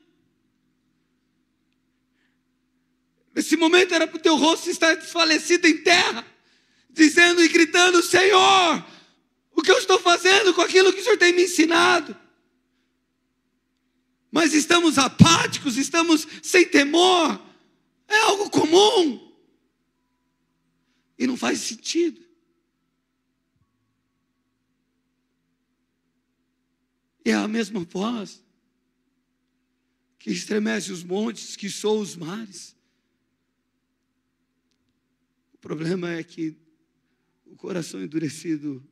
Nesse momento era para o teu rosto estar desfalecido em terra, dizendo e gritando, Senhor, o que eu estou fazendo com aquilo que o Senhor tem me ensinado? Mas estamos apáticos, estamos sem temor, é algo comum, e não faz sentido. E é a mesma voz que estremece os montes, que soa os mares. O problema é que o coração endurecido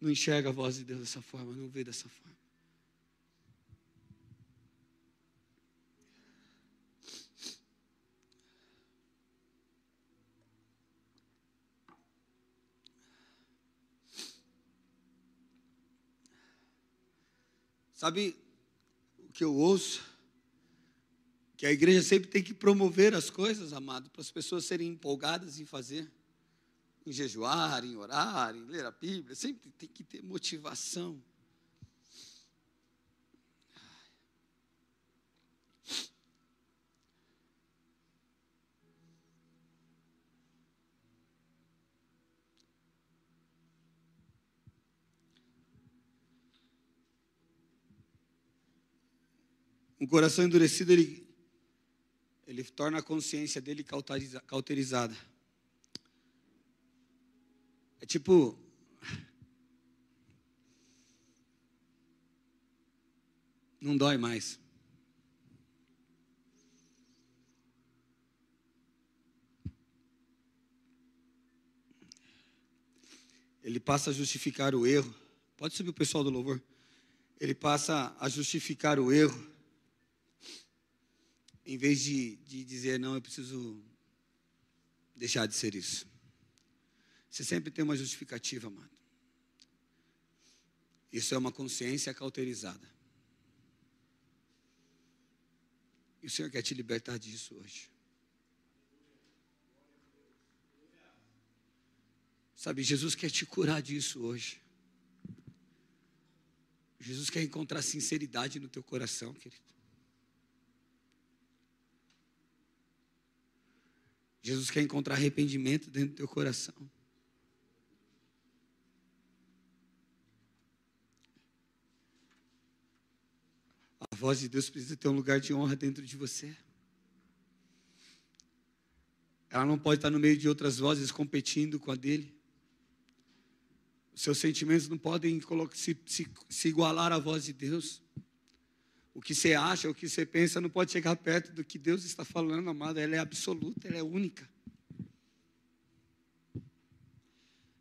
não enxerga a voz de Deus dessa forma, não vê dessa forma. Sabe o que eu ouço? Que a igreja sempre tem que promover as coisas, amado, para as pessoas serem empolgadas em fazer. Em jejuar, em orar, em ler a Bíblia, sempre tem que ter motivação. Um coração endurecido, ele torna a consciência dele cauterizada. É tipo, não dói mais. Ele passa a justificar o erro. Pode subir o pessoal do louvor. Ele passa a justificar o erro, em vez de dizer, não, eu preciso deixar de ser isso. Você sempre tem uma justificativa, amado. Isso é uma consciência cauterizada. E o Senhor quer te libertar disso hoje. Sabe, Jesus quer te curar disso hoje. Jesus quer encontrar sinceridade no teu coração, querido. Jesus quer encontrar arrependimento dentro do teu coração. A voz de Deus precisa ter um lugar de honra dentro de você. Ela não pode estar no meio de outras vozes competindo com a dele. Os seus sentimentos não podem se igualar à voz de Deus. O que você acha, o que você pensa não pode chegar perto do que Deus está falando, amado. Ela é absoluta, ela é única.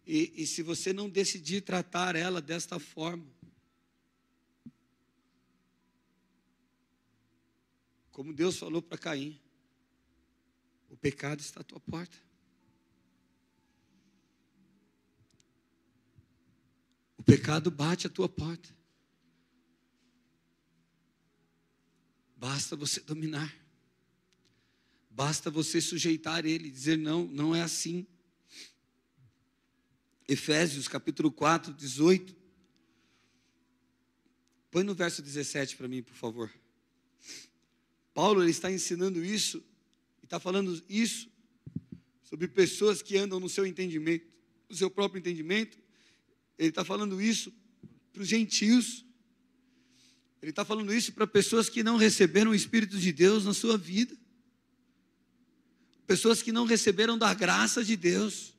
E se você não decidir tratar ela desta forma, como Deus falou para Caim, o pecado está à tua porta. O pecado bate à tua porta. Basta você dominar. Basta você sujeitar ele, dizer não, não é assim. Efésios capítulo 4, 18. Põe no verso 17 para mim, por favor. Paulo ele está ensinando isso, está falando isso sobre pessoas que andam no seu entendimento, no seu próprio entendimento. Ele está falando isso para os gentios. Ele está falando isso para pessoas que não receberam o Espírito de Deus na sua vida. Pessoas que não receberam da graça de Deus.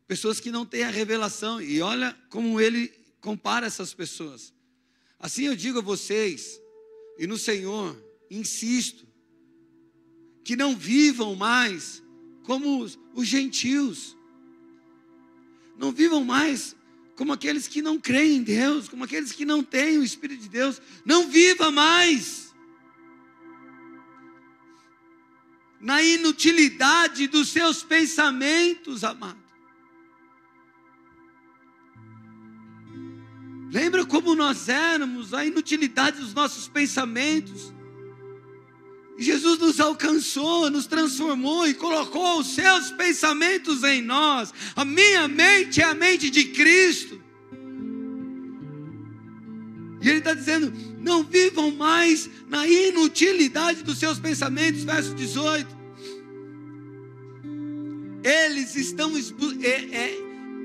Pessoas que não têm a revelação. E olha como ele compara essas pessoas. Assim eu digo a vocês, e no Senhor, insisto, que não vivam mais como os gentios. Não vivam mais como aqueles que não creem em Deus, como aqueles que não têm o Espírito de Deus. Não viva mais na inutilidade dos seus pensamentos, amado. Lembra como nós éramos, a inutilidade dos nossos pensamentos. E Jesus nos alcançou, nos transformou e colocou os seus pensamentos em nós. A minha mente é a mente de Cristo. E Ele está dizendo, não vivam mais na inutilidade dos seus pensamentos. Verso 18. Eles estão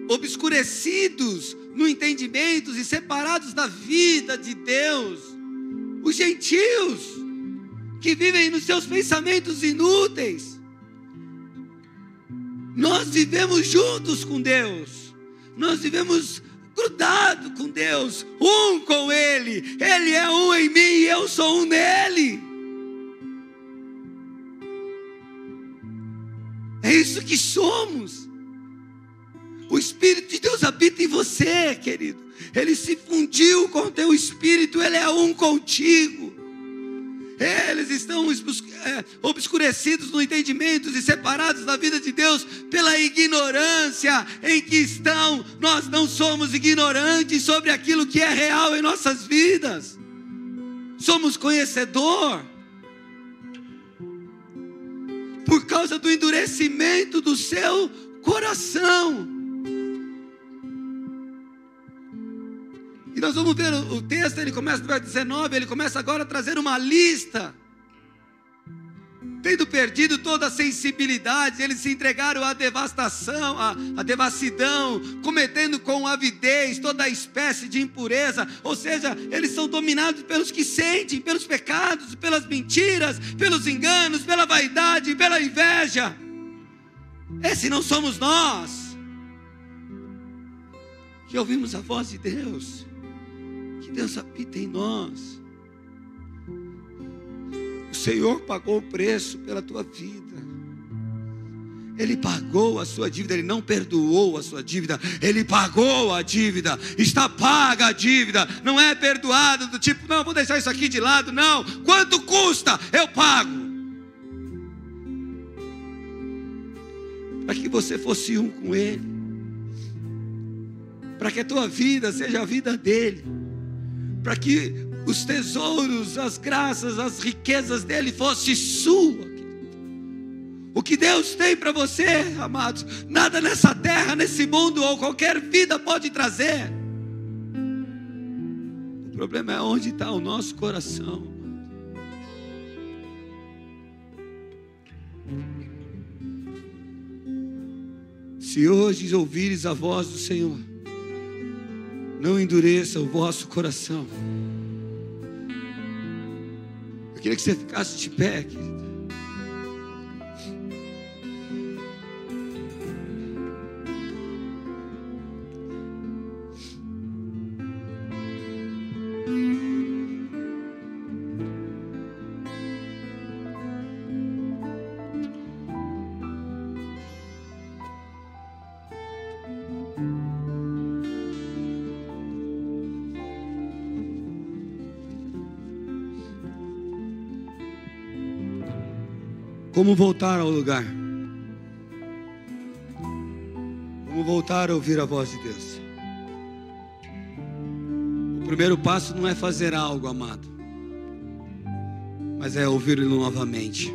obscurecidos no entendimento e separados da vida de Deus. Os gentios que vivem nos seus pensamentos inúteis. Nós vivemos juntos com Deus. Nós vivemos grudados com Deus, um com Ele. Ele é um em mim e eu sou um nele. É isso que somos. O Espírito de Deus habita em você, querido. Ele se fundiu com o teu espírito, Ele é um contigo. Eles estão obscurecidos no entendimento e separados da vida de Deus pela ignorância em que estão. Nós não somos ignorantes sobre aquilo que é real em nossas vidas. Somos conhecedor. Por causa do endurecimento do seu coração. E nós vamos ver o texto, ele começa no verso 19, ele começa agora a trazer uma lista. Tendo perdido toda a sensibilidade, eles se entregaram à devastação, à devassidão, cometendo com avidez toda a espécie de impureza. Ou seja, eles são dominados pelos que sentem, pelos pecados, pelas mentiras, pelos enganos, pela vaidade, pela inveja. Esse não somos nós, que ouvimos a voz de Deus. Que Deus habita em nós. O Senhor pagou o preço pela tua vida. Ele pagou a sua dívida. Ele não perdoou a sua dívida. Ele pagou a dívida. Está paga a dívida. Não é perdoado do tipo, não, vou deixar isso aqui de lado. Não, quanto custa? Eu pago. Para que você fosse um com Ele. Para que a tua vida seja a vida dEle. Para que os tesouros, as graças, as riquezas dele fossem sua. O que Deus tem para você, amados, nada nessa terra, nesse mundo ou qualquer vida pode trazer. O problema é onde está o nosso coração. Se hoje ouvires a voz do Senhor, não endureça o vosso coração. Eu queria que você ficasse de pé, querido. Como voltar ao lugar? Como voltar a ouvir a voz de Deus? O primeiro passo não é fazer algo, amado, mas é ouvi-lo novamente.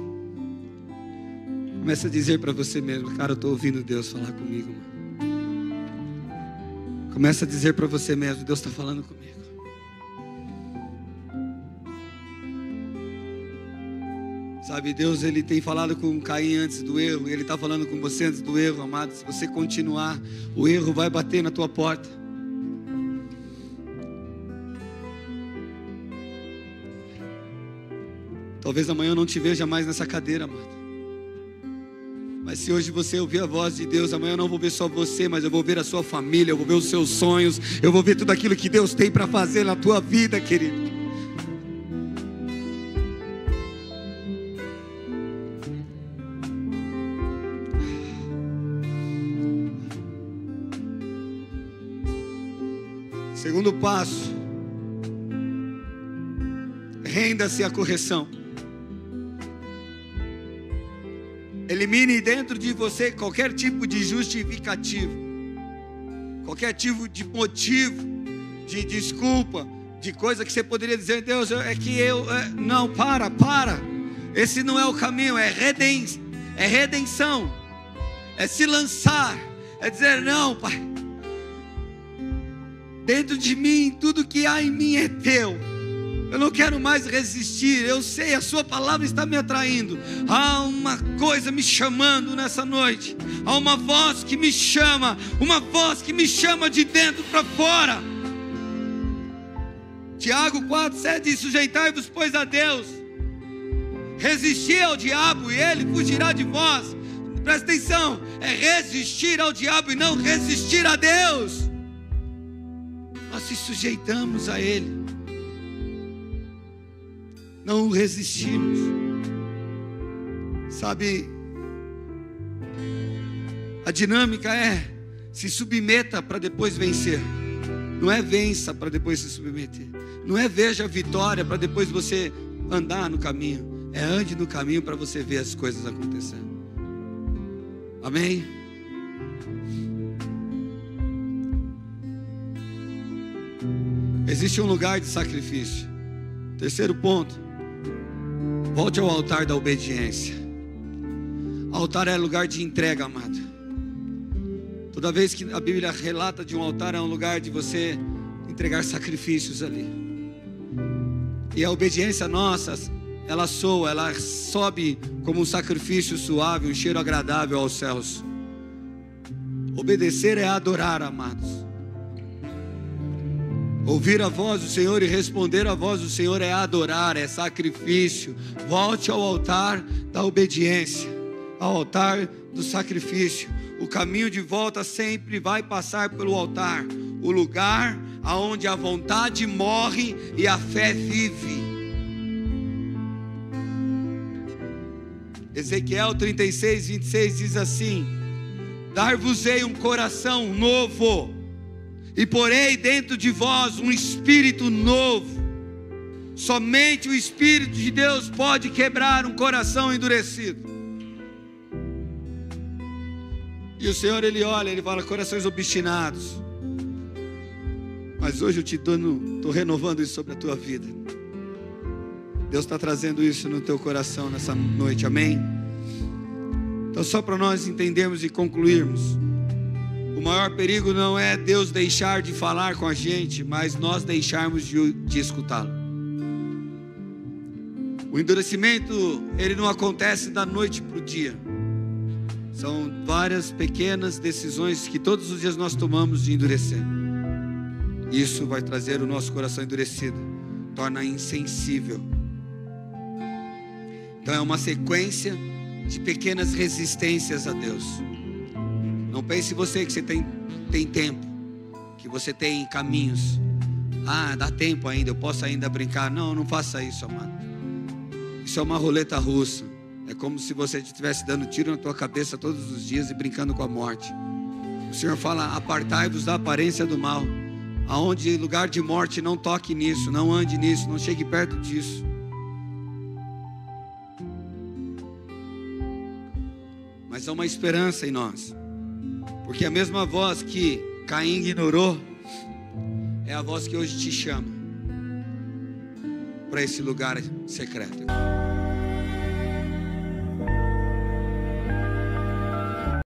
Começa a dizer para você mesmo: cara, eu estou ouvindo Deus falar comigo, mano. Começa a dizer para você mesmo: Deus está falando comigo. Sabe, Deus, Ele tem falado com Caim antes do erro, e Ele está falando com você antes do erro, amado. Se você continuar, o erro vai bater na tua porta. Talvez amanhã eu não te veja mais nessa cadeira, amado. Mas se hoje você ouvir a voz de Deus, amanhã eu não vou ver só você, mas eu vou ver a sua família, eu vou ver os seus sonhos, eu vou ver tudo aquilo que Deus tem para fazer na tua vida, querido. Segundo passo: renda-se à correção. Elimine dentro de você qualquer tipo de justificativo, qualquer tipo de motivo, de desculpa, de coisa que você poderia dizer: Deus, é que eu... Não, para. Esse não é o caminho, é redenção, é se lançar, é dizer: não, Pai, dentro de mim, tudo que há em mim é teu. Eu não quero mais resistir. Eu sei, a sua palavra está me atraindo. Há uma coisa me chamando nessa noite. Há uma voz que me chama. Uma voz que me chama de dentro para fora. Tiago 4,7 diz: sujeitai-vos, pois, a Deus. Resistir ao diabo e ele fugirá de vós. Presta atenção, é resistir ao diabo e não resistir a Deus. Nós se sujeitamos a Ele, não o resistimos. Sabe, a dinâmica é: se submeta para depois vencer. Não é vença para depois se submeter. Não é veja a vitória para depois você andar no caminho. É ande no caminho para você ver as coisas acontecendo. Amém? Existe um lugar de sacrifício. Terceiro ponto: volte ao altar da obediência. Altar é lugar de entrega, amado. Toda vez que a Bíblia relata de um altar, é um lugar de você entregar sacrifícios ali. E a obediência nossa, ela soa, ela sobe como um sacrifício suave, um cheiro agradável aos céus. Obedecer é adorar, amados. Ouvir a voz do Senhor e responder à voz do Senhor é adorar, é sacrifício. Volte ao altar da obediência, ao altar do sacrifício. O caminho de volta sempre vai passar pelo altar, o lugar aonde a vontade morre e a fé vive. Ezequiel 36:26 diz assim: dar-vos-ei um coração novo, e porei dentro de vós um espírito novo. Somente o Espírito de Deus pode quebrar um coração endurecido. E o Senhor, Ele olha, Ele fala: corações obstinados. Mas hoje eu estou renovando isso sobre a tua vida. Deus está trazendo isso no teu coração nessa noite, amém? Então, só para nós entendermos e concluirmos, o maior perigo não é Deus deixar de falar com a gente, mas nós deixarmos de escutá-lo. O endurecimento, ele não acontece da noite para o dia. São várias pequenas decisões que todos os dias nós tomamos de endurecer. Isso vai trazer o nosso coração endurecido, torna insensível. Então é uma sequência de pequenas resistências a Deus. Não pense você que você tem tempo, que você tem caminhos. Ah, dá tempo ainda, eu posso ainda brincar. Não, não faça isso, amado. Isso é uma roleta russa. É como se você estivesse dando tiro na tua cabeça todos os dias e brincando com a morte. O Senhor fala: apartai-vos da aparência do mal. Aonde lugar de morte, não toque nisso, não ande nisso, não chegue perto disso. Mas há uma esperança em nós, porque a mesma voz que Caim ignorou a voz que hoje te chama para esse lugar secreto.